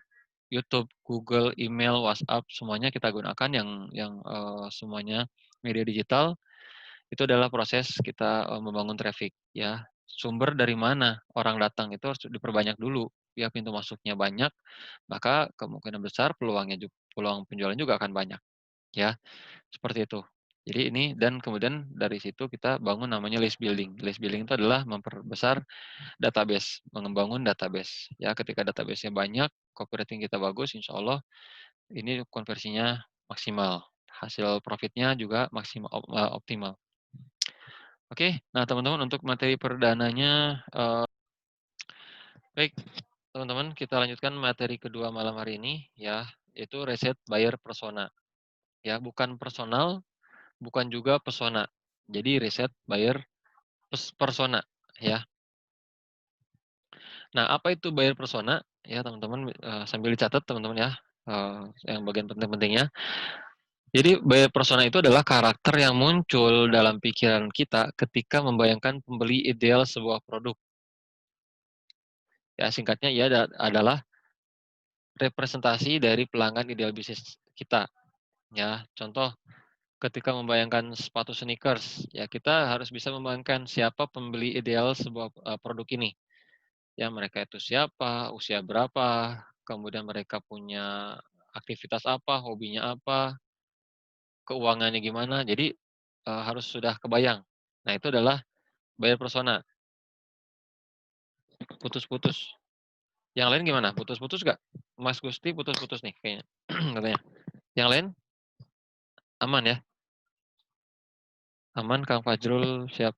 YouTube, Google, email, WhatsApp, semuanya kita gunakan yang semuanya media digital, itu adalah proses kita, membangun traffic ya. Sumber dari mana orang datang itu harus diperbanyak dulu, biar pintu masuknya banyak, maka kemungkinan besar peluang penjualan juga akan banyak ya, seperti itu. Jadi ini dan kemudian dari situ kita bangun namanya list building. List building itu adalah memperbesar database, membangun database. Ya, ketika database-nya banyak, copywriting kita bagus, insya Allah ini konversinya maksimal. Hasil profitnya juga maksimal optimal. Oke, nah teman-teman untuk materi perdananya, baik teman-teman kita lanjutkan materi kedua malam hari ini ya, yaitu reset buyer persona. Ya, bukan personal, bukan juga pesona. Jadi riset buyer persona ya. Nah, apa itu buyer persona? Ya teman-teman, sambil dicatat teman-teman ya, yang bagian penting-pentingnya. Jadi buyer persona itu adalah karakter yang muncul dalam pikiran kita ketika membayangkan pembeli ideal sebuah produk. Ya singkatnya ia adalah representasi dari pelanggan ideal bisnis kita. Ya, contoh ketika membayangkan sepatu sneakers, ya kita harus bisa membayangkan siapa pembeli ideal sebuah produk ini. Ya mereka itu siapa, usia berapa, kemudian mereka punya aktivitas apa, hobinya apa, keuangannya gimana. Jadi, harus sudah kebayang. Nah itu adalah buyer persona. Putus-putus. Yang lain gimana? Putus-putus nggak? Mas Gusti putus-putus nih kayaknya, katanya. Yang lain aman ya? Aman, Kang Fajrul siap.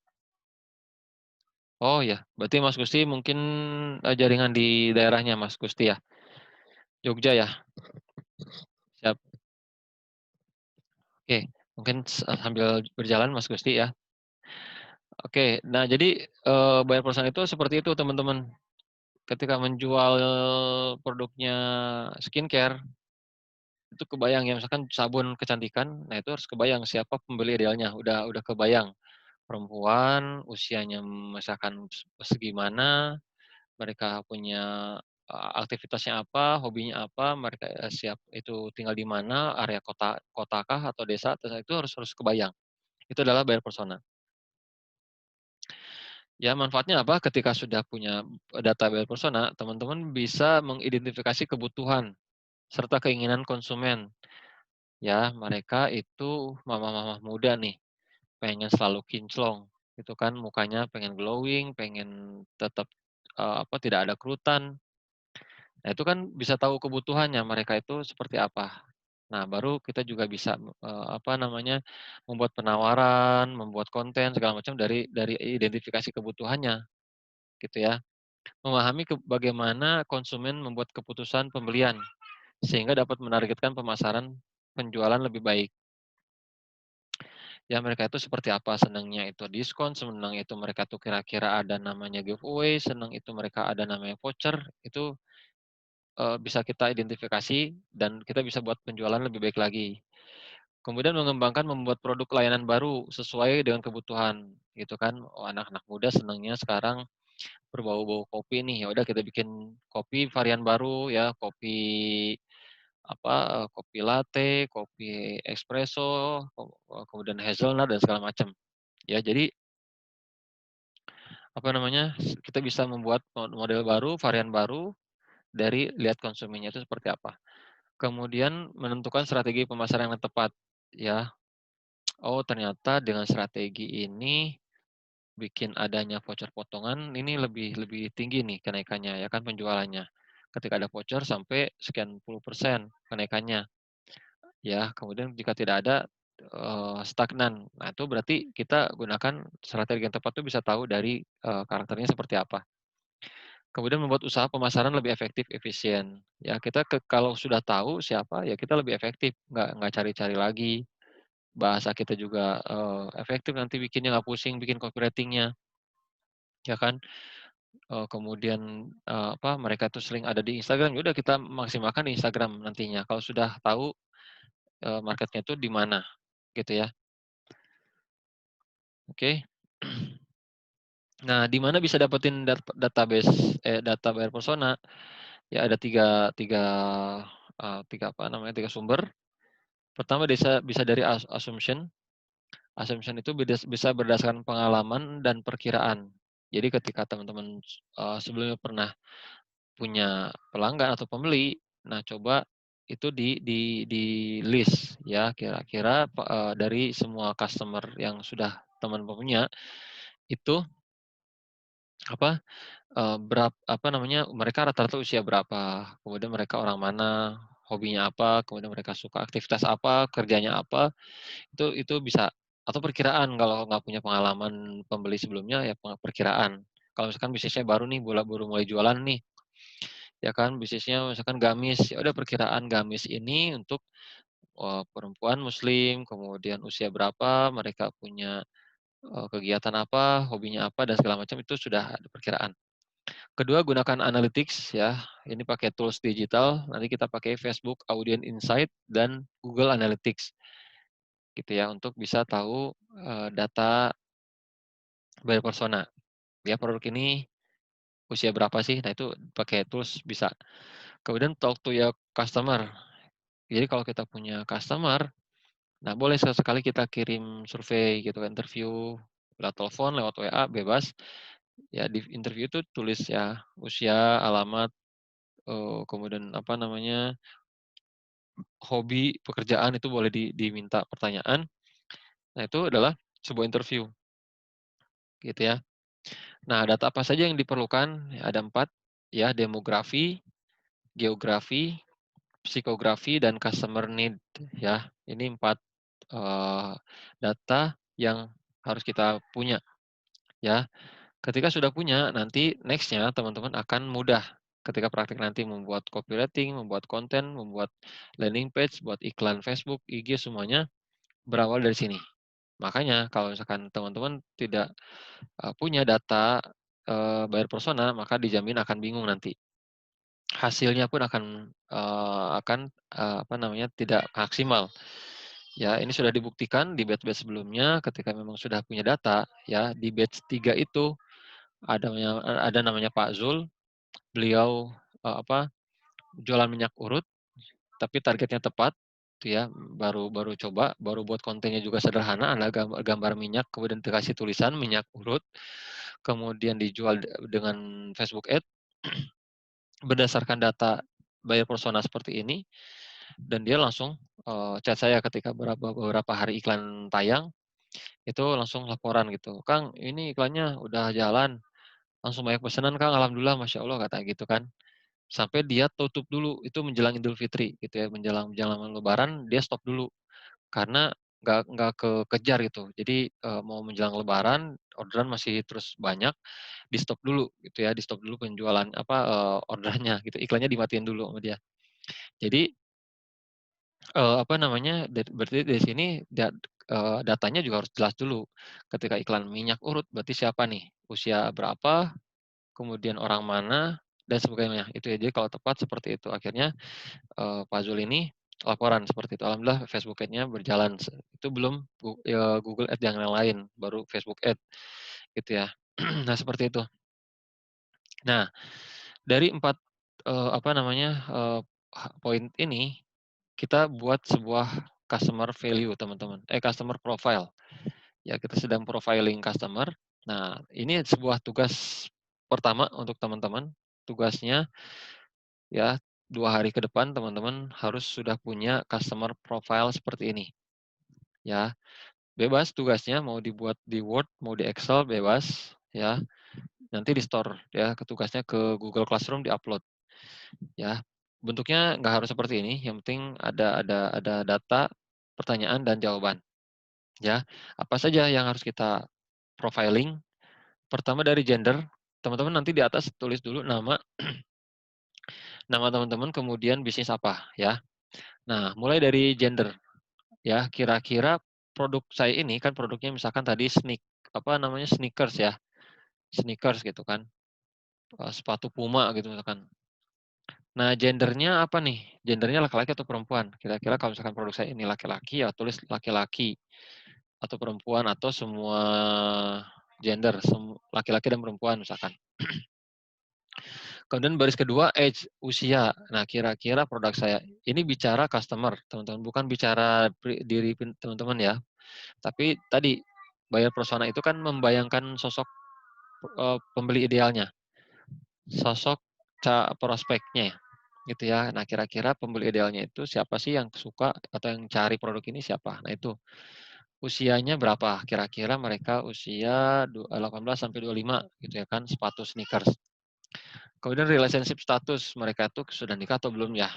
Oh ya, berarti Mas Gusti mungkin, jaringan di daerahnya Mas Gusti ya? Jogja ya? Siap. Oke, mungkin sambil berjalan Mas Gusti ya. Oke, nah jadi, buyer persona itu seperti itu teman-teman. Ketika menjual produknya skincare, itu kebayang ya misalkan sabun kecantikan, nah itu harus kebayang siapa pembeli idealnya, udah kebayang. Perempuan, usianya misalkan segimana, mereka punya, aktivitasnya apa, hobinya apa, mereka, siap itu tinggal di mana, area kotakah atau desa, itu harus harus kebayang. Itu adalah buyer persona. Ya, manfaatnya apa? Ketika sudah punya data buyer persona, teman-teman bisa mengidentifikasi kebutuhan serta keinginan konsumen. Ya, mereka itu mama-mama muda nih, pengen selalu kinclong, gitu kan, mukanya pengen glowing, pengen tetap tidak ada kerutan. Nah, itu kan bisa tahu kebutuhannya mereka itu seperti apa. Nah, baru kita juga bisa, membuat penawaran, membuat konten segala macam dari identifikasi kebutuhannya, gitu ya. Memahami bagaimana konsumen membuat keputusan pembelian, sehingga dapat menargetkan pemasaran penjualan lebih baik. Ya mereka itu seperti apa, senangnya itu diskon, senang itu mereka tuh kira-kira ada namanya giveaway, senang itu mereka ada namanya voucher, itu, bisa kita identifikasi dan kita bisa buat penjualan lebih baik lagi. Kemudian mengembangkan membuat produk layanan baru sesuai dengan kebutuhan, gitu kan. Oh, anak-anak muda senangnya sekarang berbau-bau kopi nih, ya udah kita bikin kopi varian baru ya, kopi kopi latte, kopi espresso, kemudian hazelnut dan segala macam. Ya, jadi apa namanya, kita bisa membuat model baru, varian baru dari lihat konsumennya itu seperti apa. Kemudian menentukan strategi pemasaran yang tepat, ya. Oh, ternyata dengan strategi ini bikin adanya voucher potongan ini lebih lebih tinggi nih kenaikannya ya kan penjualannya. Ketika ada voucher sampai sekian puluh persen kenaikannya ya. Kemudian jika tidak ada, stagnan. Nah, itu berarti kita gunakan strategi yang tepat tuh bisa tahu dari, karakternya seperti apa. Kemudian membuat usaha pemasaran lebih efektif, efisien. Ya kita kalau sudah tahu siapa, ya kita lebih efektif, nggak cari-cari lagi. Bahasa kita juga, efektif nanti bikinnya, nggak pusing bikin copywriting-nya, ya kan. Kemudian, mereka tuh sering ada di Instagram, ya udah kita maksimalkan di Instagram nantinya, kalau sudah tahu, marketnya tuh di mana, gitu ya. Oke. Nah, di mana bisa dapetin data buyer persona, ya ada tiga, 3 sumber. Pertama bisa bisa dari assumption. Assumption itu bisa berdasarkan pengalaman dan perkiraan. Jadi ketika teman-teman, sebelumnya pernah punya pelanggan atau pembeli, nah coba itu di list ya kira-kira dari semua customer yang sudah teman punya, itu apa, mereka rata-rata usia berapa, kemudian mereka orang mana, hobinya apa, kemudian mereka suka aktivitas apa, kerjanya apa. Itu bisa atau perkiraan kalau nggak punya pengalaman pembeli sebelumnya ya perkiraan. Kalau misalkan bisnisnya baru nih, baru mulai jualan nih, ya kan bisnisnya misalkan gamis, ya udah perkiraan gamis ini untuk, perempuan muslim, kemudian usia berapa, mereka punya, kegiatan apa, hobinya apa, dan segala macam itu sudah ada perkiraan. Kedua, gunakan analytics ya, ini pakai tools digital, nanti kita pakai Facebook Audience Insight dan Google Analytics gitu ya, untuk bisa tahu, data buyer persona. Ya produk ini usia berapa sih? Nah itu pakai tools bisa. Kemudian talk to your customer. Jadi kalau kita punya customer, nah boleh sesekali kita kirim survei gitu kan, interview lewat telepon, lewat WA bebas. Ya di interview itu tulis ya usia, alamat, kemudian hobi, pekerjaan itu boleh diminta pertanyaan. Nah itu adalah sebuah interview gitu ya. Nah data apa saja yang diperlukan? Ya, ada 4 ya, demografi, geografi, psikografi, dan customer need ya. Ini 4 data yang harus kita punya ya. Ketika sudah punya, nanti next-nya teman-teman akan mudah ketika praktik nanti membuat copywriting, membuat konten, membuat landing page, buat iklan Facebook, IG, semuanya berawal dari sini. Makanya kalau misalkan teman-teman tidak, punya data, buyer persona, maka dijamin akan bingung nanti. Hasilnya pun akan tidak maksimal. Ya, ini sudah dibuktikan di batch-batch sebelumnya ketika memang sudah punya data, ya, di batch 3 itu ada namanya Pak Zul, beliau, jualan minyak urut, tapi targetnya tepat, gitu ya, baru baru coba, baru buat kontennya juga sederhana, ada gambar minyak, kemudian dikasih tulisan minyak urut, kemudian dijual dengan Facebook Ads, berdasarkan data buyer persona seperti ini, dan dia langsung, chat saya ketika beberapa hari iklan tayang, itu langsung laporan gitu, "Kang, ini iklannya udah jalan, langsung banyak pesanan Kang, alhamdulillah, masya Allah," kata gitu kan. Sampai dia tutup dulu, itu menjelang Idul Fitri gitu ya, menjelang menjelang lebaran dia stop dulu, karena nggak kekejar gitu. Jadi, mau menjelang lebaran, orderan masih terus banyak, di-stop dulu gitu ya, di-stop dulu penjualan orderannya gitu, iklannya dimatiin dulu sama dia. Jadi, berarti dari sini datanya juga harus jelas dulu. Ketika iklan minyak urut, berarti siapa nih, usia berapa, kemudian orang mana, dan sebagainya. Itu ya, jadi kalau tepat seperti itu. Akhirnya, Pak Zul ini laporan seperti itu. Alhamdulillah Facebook Ads-nya berjalan. Itu belum Google Ads yang lain, baru Facebook Ads gitu ya. Nah seperti itu. Nah dari 4, eee, apa namanya, eee, poin ini kita buat sebuah customer value, teman-teman. Customer profile. Ya, kita sedang profiling customer. Nah, ini sebuah tugas pertama untuk teman-teman. Tugasnya ya 2 hari ke depan teman-teman harus sudah punya customer profile seperti ini. Ya, bebas tugasnya mau dibuat di Word, mau di Excel bebas ya. Nanti di store ya, tugasnya ke Google Classroom diupload ya. Bentuknya nggak harus seperti ini, yang penting ada data, pertanyaan dan jawaban ya. Apa saja yang harus kita profiling? Pertama dari gender, teman-teman nanti di atas tulis dulu nama, nama teman-teman, kemudian bisnis apa ya. Nah, mulai dari gender ya, kira-kira produk saya ini kan produknya misalkan tadi sneakers ya, sneakers gitu kan, sepatu Puma gitu misalkan. Nah, gendernya apa nih? Gendernya laki-laki atau perempuan? Kira-kira kalau misalkan produk saya ini laki-laki, ya tulis laki-laki atau perempuan atau semua gender, laki-laki dan perempuan misalkan. Kemudian baris kedua, age, usia. Nah, kira-kira produk saya ini bicara customer, teman-teman, bukan bicara diri teman-teman ya. Tapi tadi buyer persona itu kan membayangkan sosok pembeli idealnya, sosok prospeknya gitu ya. Nah, kira-kira pembeli idealnya itu siapa sih yang suka atau yang cari produk ini siapa? Nah, itu usianya berapa? Kira-kira mereka usia 18 sampai 25 gitu ya kan, sepatu sneakers. Kemudian relationship status, mereka tuh sudah nikah atau belum ya?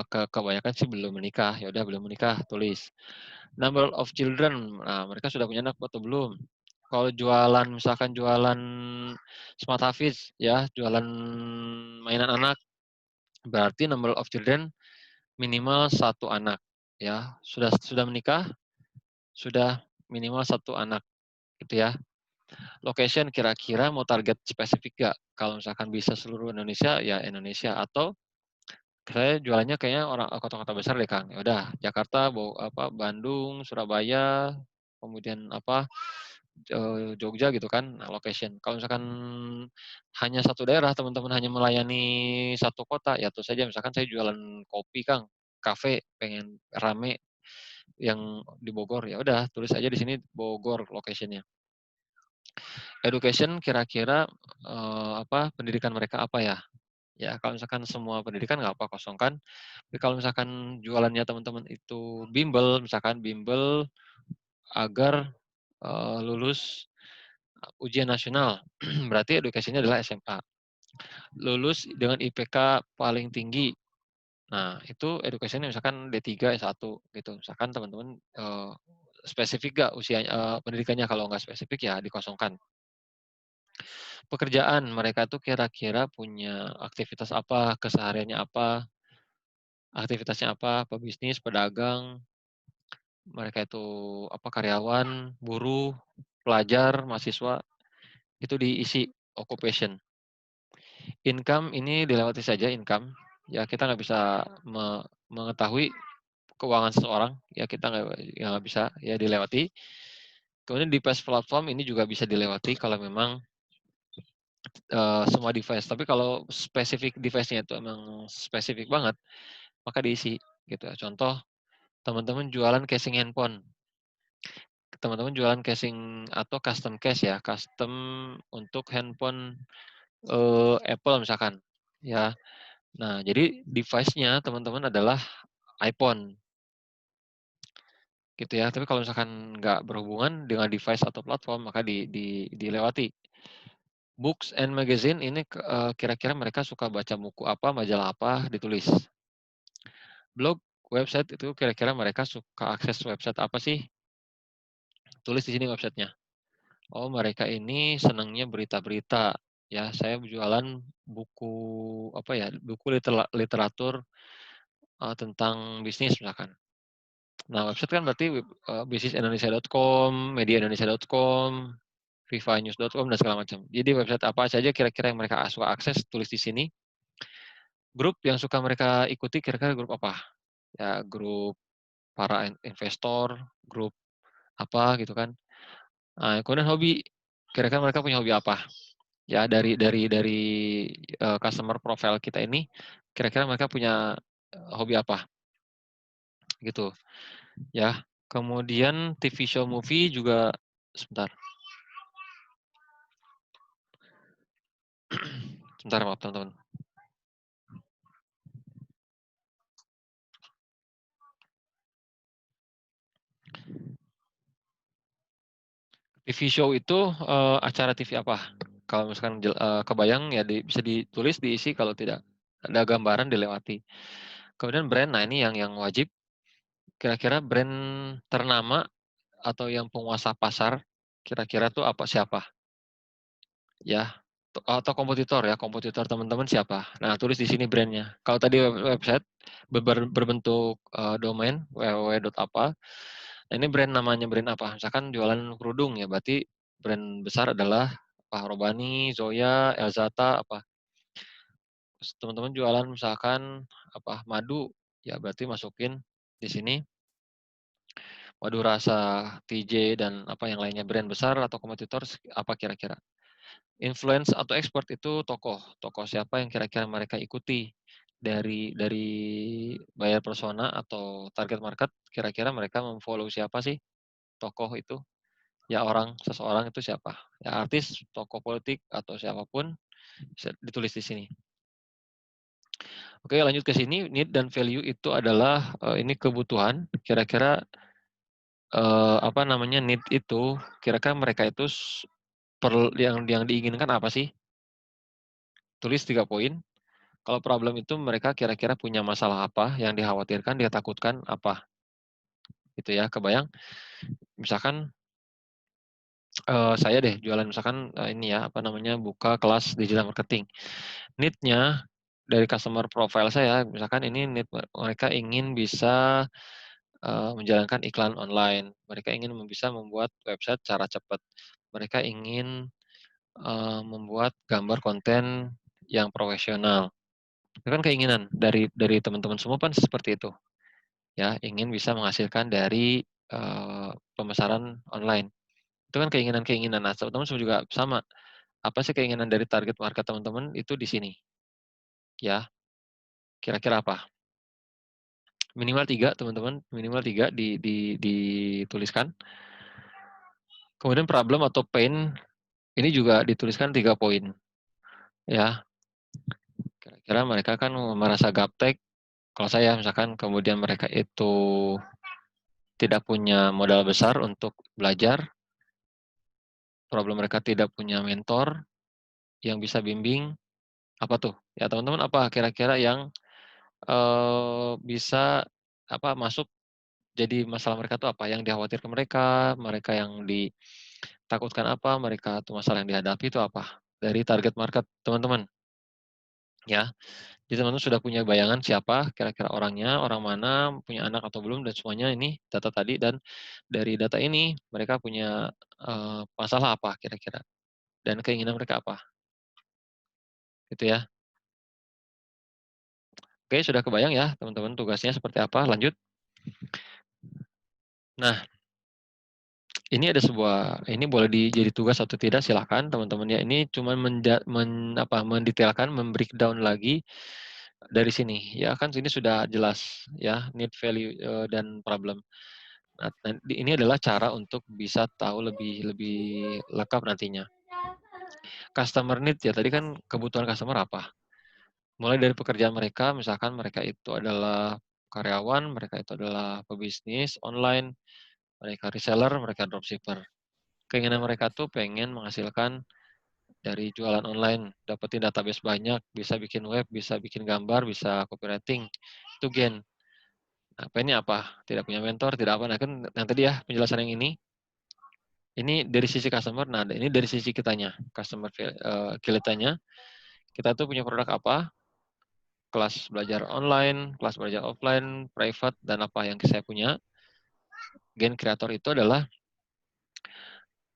Kebanyakan sih belum menikah, ya udah belum menikah, tulis. Number of children, nah mereka sudah punya anak atau belum? Kalau jualan, misalkan jualan smart hafiz ya, jualan mainan anak, berarti number of children minimal 1 anak ya. Sudah menikah, sudah minimal 1 anak gitu ya. Location kira-kira mau target spesifik gak? Kalau misalkan bisa seluruh Indonesia, ya Indonesia. Atau saya jualannya kayaknya orang kota-kota besar deh, Kang. Ya udah, Jakarta, Bandung, Surabaya, kemudian Jogja gitu kan, nah, location. Kalau misalkan hanya satu daerah, teman-teman hanya melayani satu kota, ya tuh saja misalkan saya jualan kopi, Kang, kafe, pengen rame yang di Bogor, ya udah tulis aja di sini Bogor locationnya. Education kira-kira pendidikan mereka apa ya? Ya, kalau misalkan semua pendidikan nggak apa kosongkan. Tapi kalau misalkan jualannya teman-teman itu bimbel, misalkan bimbel agar lulus ujian nasional, berarti edukasinya adalah SMA. Lulus dengan IPK paling tinggi, nah itu edukasinya misalkan D3, S1 gitu. Misalkan teman-teman spesifik nggak usia pendidikannya, kalau nggak spesifik ya dikosongkan. Pekerjaan, mereka tuh kira-kira punya aktivitas apa, kesehariannya apa, aktivitasnya apa, pebisnis, pedagang, mereka itu karyawan, buruh, pelajar, mahasiswa, itu diisi occupation. Income ini dilewati saja income, ya kita nggak bisa mengetahui keuangan seseorang, ya kita nggak bisa ya dilewati. Kemudian device platform ini juga bisa dilewati kalau memang semua device. Tapi kalau spesifik device-nya itu emang spesifik banget, maka diisi gitu. Contoh, teman-teman jualan casing handphone. Teman-teman jualan casing atau custom case ya, custom untuk handphone Apple misalkan. Ya. Nah, jadi device-nya teman-teman adalah iPhone gitu ya. Tapi kalau misalkan nggak berhubungan dengan device atau platform, maka dilewati. Books and magazine ini kira-kira mereka suka baca buku apa, majalah apa, ditulis. Blog, website itu kira-kira mereka suka akses website apa sih? Tulis di sini websitenya. Oh, mereka ini senangnya berita-berita. Ya, saya jualan buku buku literatur tentang bisnis misalkan. Nah, website kan berarti bisnisindonesia.com, mediaindonesia.com, vivanews.com dan segala macam. Jadi website apa saja kira-kira yang mereka suka akses, tulis di sini. Grup yang suka mereka ikuti kira-kira grup apa? Ya, grup para investor, grup apa gitu kan. Nah, kemudian hobi, kira-kira mereka punya hobi apa? Ya, dari customer profile kita ini, kira-kira mereka punya hobi apa? gitu ya. Kemudian TV show movie juga sebentar. Sebentar maaf teman-teman. TV show itu acara TV apa? Kalau misalkan kebayang ya bisa ditulis diisi, kalau tidak ada gambaran dilewati. Kemudian brand, nah ini yang wajib. Kira-kira brand ternama atau yang penguasa pasar, kira-kira tuh siapa? Ya, atau kompetitor ya, kompetitor teman-teman siapa? Nah, tulis di sini brandnya. Kalau tadi website berbentuk domain www.apa. Nah, ini brand namanya brand apa? Misalkan jualan kerudung ya, berarti brand besar adalah apa? Robani, Zoya, Elzata apa? Terus teman-teman jualan misalkan apa? Madu, ya berarti masukin di sini madu rasa, TJ dan apa yang lainnya, brand besar atau kompetitor apa kira-kira? Influence atau expert itu tokoh siapa yang kira-kira mereka ikuti dari buyer persona atau target market, kira-kira mereka memfollow siapa sih tokoh itu? Ya seseorang itu siapa? Ya artis, tokoh politik atau siapapun bisa ditulis di sini. Oke, lanjut ke sini. Need dan value itu adalah ini kebutuhan. Kira-kira apa namanya need itu? Kira-kira mereka itu yang diinginkan apa sih? Tulis 3 poin. Kalau problem itu mereka kira-kira punya masalah apa, yang dikhawatirkan, dia takutkan apa, gitu ya. Kebayang? Misalkan saya deh jualan misalkan ini ya apa namanya buka kelas digital marketing. Need-nya dari customer profile saya, misalkan ini need mereka ingin bisa menjalankan iklan online, mereka ingin bisa membuat website secara cepat, mereka ingin membuat gambar konten yang profesional. Itu kan keinginan dari teman-teman semua kan seperti itu. Ya, ingin bisa menghasilkan dari pemasaran online. Itu kan keinginan-keinginan. Nah, teman-teman semua juga sama. Apa sih keinginan dari target market teman-teman itu di sini? Ya, kira-kira apa? Minimal 3, teman-teman. Minimal 3 dituliskan. Kemudian problem atau pain, ini juga dituliskan 3 poin. Ya, kira-kira mereka kan merasa gaptek. Kalau saya misalkan kemudian mereka itu tidak punya modal besar untuk belajar, problem mereka tidak punya mentor yang bisa bimbing, apa tuh? Ya teman-teman apa kira-kira yang bisa apa masuk jadi masalah mereka tuh apa? Yang dikhawatirkan mereka, mereka yang ditakutkan apa, mereka tuh masalah yang dihadapi itu apa? Dari target market teman-teman, ya. Jadi teman-teman sudah punya bayangan siapa kira-kira orangnya, orang mana, punya anak atau belum dan semuanya ini data tadi, dan dari data ini mereka punya masalah apa kira-kira dan keinginan mereka apa, gitu ya. Oke, sudah kebayang ya teman-teman tugasnya seperti apa? Lanjut. Nah, ini ada ini boleh jadi tugas atau tidak silakan teman-teman ya. Ini cuma mendetailkan, membreakdown lagi dari sini. Ya kan sini sudah jelas ya need, value dan problem. Nah, ini adalah cara untuk bisa tahu lebih lebih lengkap nantinya. Customer need ya tadi kan kebutuhan customer apa? Mulai dari pekerjaan mereka, misalkan mereka itu adalah karyawan, mereka itu adalah pebisnis online, mereka reseller, mereka dropshipper. Keinginan mereka tuh pengen menghasilkan dari jualan online, dapetin database banyak, bisa bikin web, bisa bikin gambar, bisa copywriting. Itu gen. Nah, ini apa? Tidak punya mentor, tidak apa. Nah, kan yang tadi ya penjelasan yang ini dari sisi customer. Nah, ini dari sisi kitanya, customer kitanya. Kita tuh punya produk apa? Kelas belajar online, kelas belajar offline, private, dan apa yang saya punya. Gen kreator itu adalah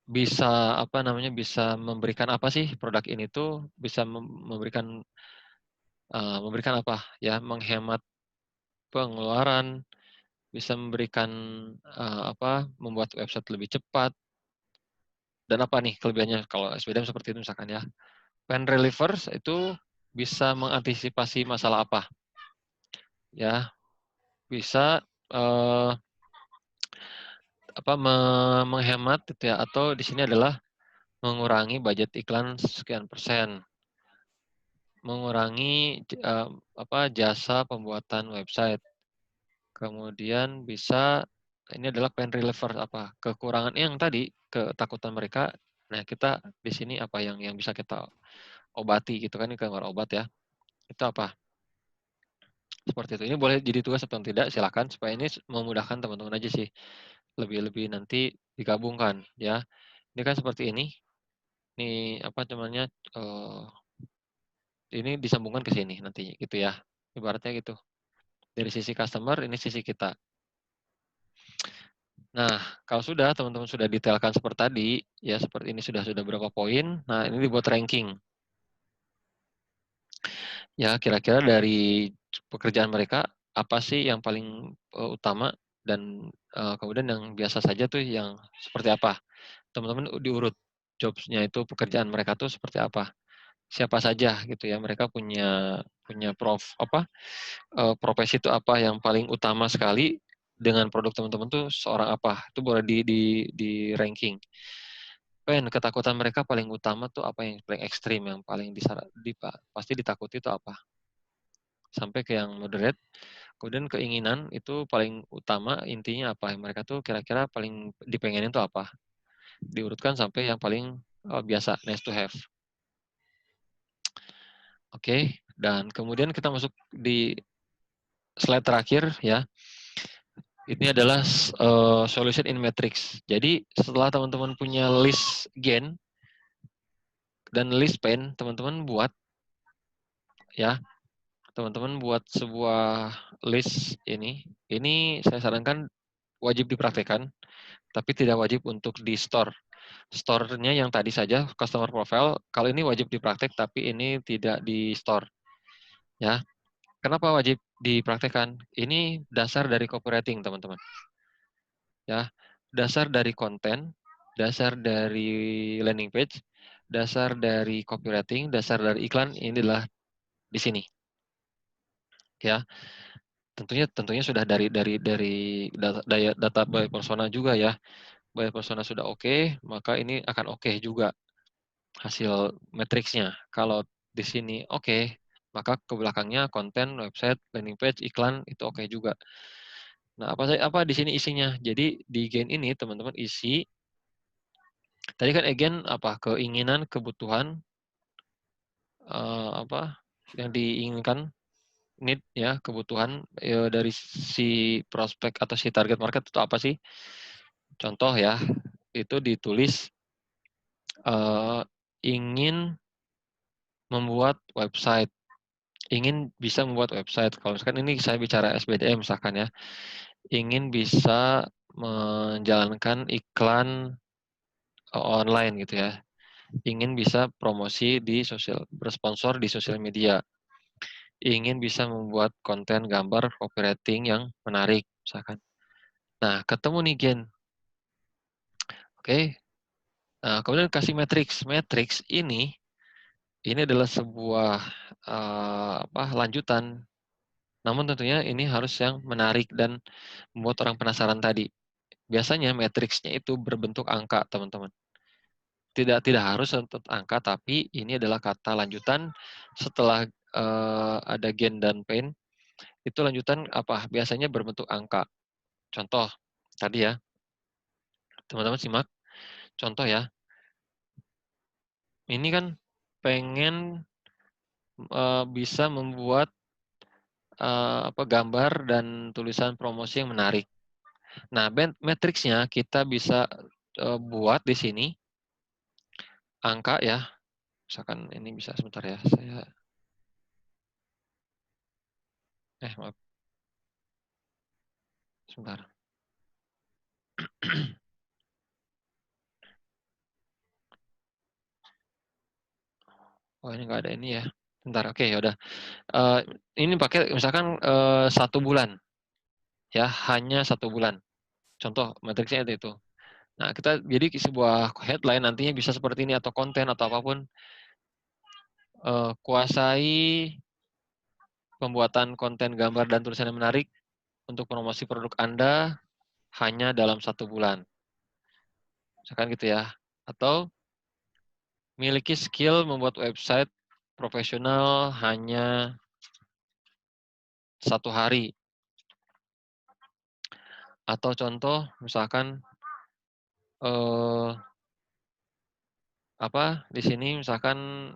bisa apa namanya bisa memberikan apa sih produk ini tuh bisa memberikan apa ya, menghemat pengeluaran, bisa memberikan apa membuat website lebih cepat, dan apa nih kelebihannya kalau SPDM seperti itu misalkan ya. Pen relievers itu bisa mengantisipasi masalah apa ya, bisa eh, menghemat gitu ya, atau di sini adalah mengurangi budget iklan sekian persen, mengurangi jasa pembuatan website. Kemudian bisa ini adalah pain reliever kekurangan yang tadi ketakutan mereka. Nah, kita di sini apa yang bisa kita obati gitu kan, ini gambar obat ya. Itu apa? Seperti itu. Ini boleh jadi tugas atau tidak, silakan supaya ini memudahkan teman-teman aja sih. Lebih-lebih nanti digabungkan ya. Ini kan seperti ini. Ini apa namanya? Ini disambungkan ke sini nantinya gitu ya. Ibaratnya gitu. Dari sisi customer, ini sisi kita. Nah, kalau sudah teman-teman sudah detailkan seperti tadi, ya seperti ini sudah berapa poin. Nah, ini dibuat ranking. Ya, kira-kira dari pekerjaan mereka apa sih yang paling utama dan kemudian yang biasa saja tuh yang seperti apa? Teman-teman diurut jobs-nya itu, pekerjaan mereka tuh seperti apa? Siapa saja gitu ya, mereka punya punya profesi itu apa yang paling utama sekali dengan produk teman-teman tuh seorang apa? Itu boleh di ranking. Ketakutan mereka paling utama tuh apa yang paling ekstrim, yang paling pasti ditakuti itu apa? Sampai ke yang moderate. Kemudian keinginan itu paling utama, intinya apa? Mereka tuh kira-kira paling dipengenin tuh apa? Diurutkan sampai yang paling biasa, nice to have. Oke, dan kemudian kita masuk di slide terakhir ya. Ini adalah solution in matrix. Jadi setelah teman-teman punya list gain dan list pain, teman-teman buat ya, teman-teman buat sebuah list ini. Ini saya sarankan wajib dipraktekkan, tapi tidak wajib untuk di store. Store-nya yang tadi saja customer profile, kalau ini wajib dipraktek tapi ini tidak di store. Ya, kenapa wajib dipraktekkan? Ini dasar dari copywriting, teman-teman. Ya, dasar dari konten, dasar dari landing page, dasar dari copywriting, dasar dari iklan, ini adalah di sini. Ya, tentunya sudah dari data buyer persona juga ya. Buyer persona sudah oke, maka ini akan oke juga hasil matriksnya. Kalau di sini oke, maka ke belakangnya konten, website, landing page, iklan itu oke juga. Nah, apa di sini isinya? Jadi di gain ini teman-teman isi tadi kan again keinginan, kebutuhan yang diinginkan, need ya, kebutuhan dari si prospek atau si target market itu apa sih? Contoh ya, itu ditulis ingin membuat website, ingin bisa membuat website. Kalau misalkan ini saya bicara SBDM misalkan ya, ingin bisa menjalankan iklan online gitu ya, ingin bisa promosi di bersponsor di sosial media, ingin bisa membuat konten gambar copywriting yang menarik misalkan. Nah, ketemu nih Gen. Oke. Nah, kemudian kasih matrix. Matrix ini adalah sebuah lanjutan. Namun tentunya ini harus yang menarik dan membuat orang penasaran tadi. Biasanya matriksnya itu berbentuk angka, teman-teman. Tidak harus untuk angka, tapi ini adalah kata lanjutan setelah ada gen dan pain. Itu lanjutan apa? Biasanya berbentuk angka. Contoh, tadi ya, teman-teman simak. Contoh ya, ini kan pengen bisa membuat gambar dan tulisan promosi yang menarik. Nah, matriksnya kita bisa buat di sini angka ya. Misalkan ini bisa sebentar ya, maaf, sebentar. Oh, ini nggak ada ini ya. Bentar, oke, ya udah. Ini pakai misalkan 1 bulan, ya, hanya 1 bulan. Contoh matriksnya itu. Nah, kita jadi sebuah headline nantinya bisa seperti ini atau konten atau apapun. Kuasai pembuatan konten gambar dan tulisan yang menarik untuk promosi produk Anda hanya dalam 1 bulan. Misalkan gitu ya. Atau miliki skill membuat website profesional hanya 1 hari. Atau contoh misalkan, eee, di sini misalkan,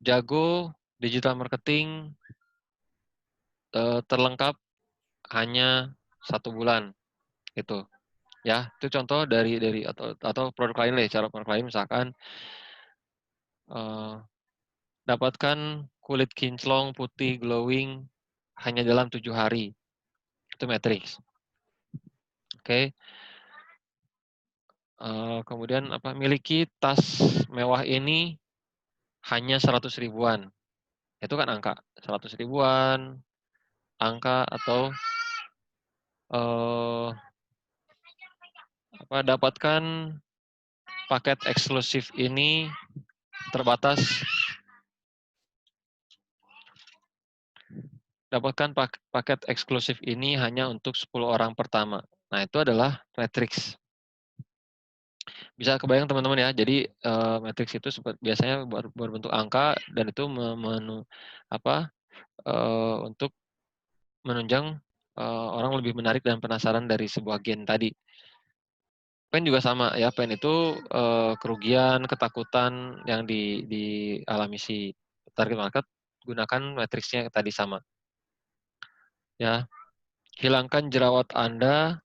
jago digital marketing, terlengkap hanya 1 bulan, gitu. Ya, itu contoh dari atau produk lain deh, cara produk lain misalkan, eee, dapatkan kulit kinclong putih glowing hanya dalam 7 hari, itu matriks. Oke, kemudian miliki tas mewah ini hanya 100 ribuan, itu kan angka, 100 ribuan, angka atau, eee, dapatkan paket eksklusif ini terbatas. Dapatkan paket eksklusif ini hanya untuk 10 orang pertama. Nah, itu adalah matriks. Bisa kebayang teman-teman ya, jadi, matriks itu biasanya berbentuk angka dan itu untuk menunjang, orang lebih menarik dan penasaran dari sebuah gen tadi. PEN juga sama ya, PEN itu, kerugian, ketakutan yang dialami si target market, gunakan matriksnya tadi sama, ya. Hilangkan jerawat Anda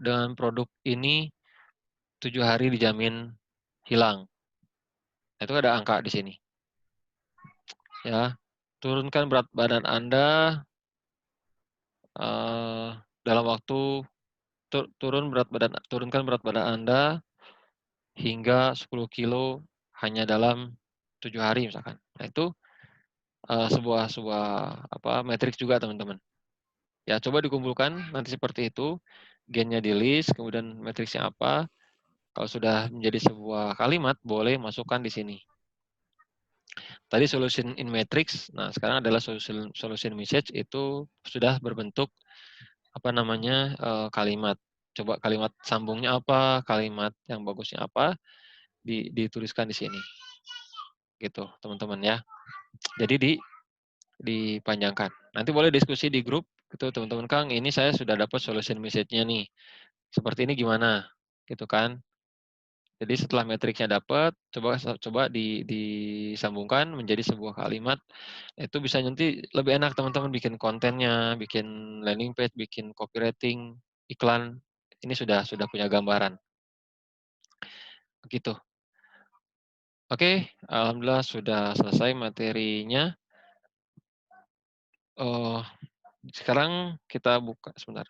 dengan produk ini 7 hari dijamin hilang. Nah, itu ada angka di sini, ya. Turunkan berat badan Anda, eee, dalam waktu turunkan berat badan Anda hingga 10 kilo hanya dalam 7 hari misalkan. Nah, itu, sebuah sebuah matriks juga teman-teman. Ya coba dikumpulkan nanti seperti itu, gennya di-list, kemudian matriksnya apa, kalau sudah menjadi sebuah kalimat boleh masukkan di sini. Tadi solution in matrix, nah sekarang adalah solution message itu sudah berbentuk kalimat. Coba kalimat sambungnya apa, kalimat yang bagusnya apa, dituliskan di sini. Gitu, teman-teman ya. Jadi dipanjangkan. Nanti boleh diskusi di grup gitu, teman-teman, "Kang, ini saya sudah dapat solution message-nya nih. Seperti ini gimana?" Gitu kan. Jadi setelah matriksnya dapat, coba disambungkan menjadi sebuah kalimat. Itu bisa nanti lebih enak teman-teman bikin kontennya, bikin landing page, bikin copywriting, iklan. Ini sudah punya gambaran. Begitu. Oke, alhamdulillah sudah selesai materinya. Oh, sekarang kita buka sebentar.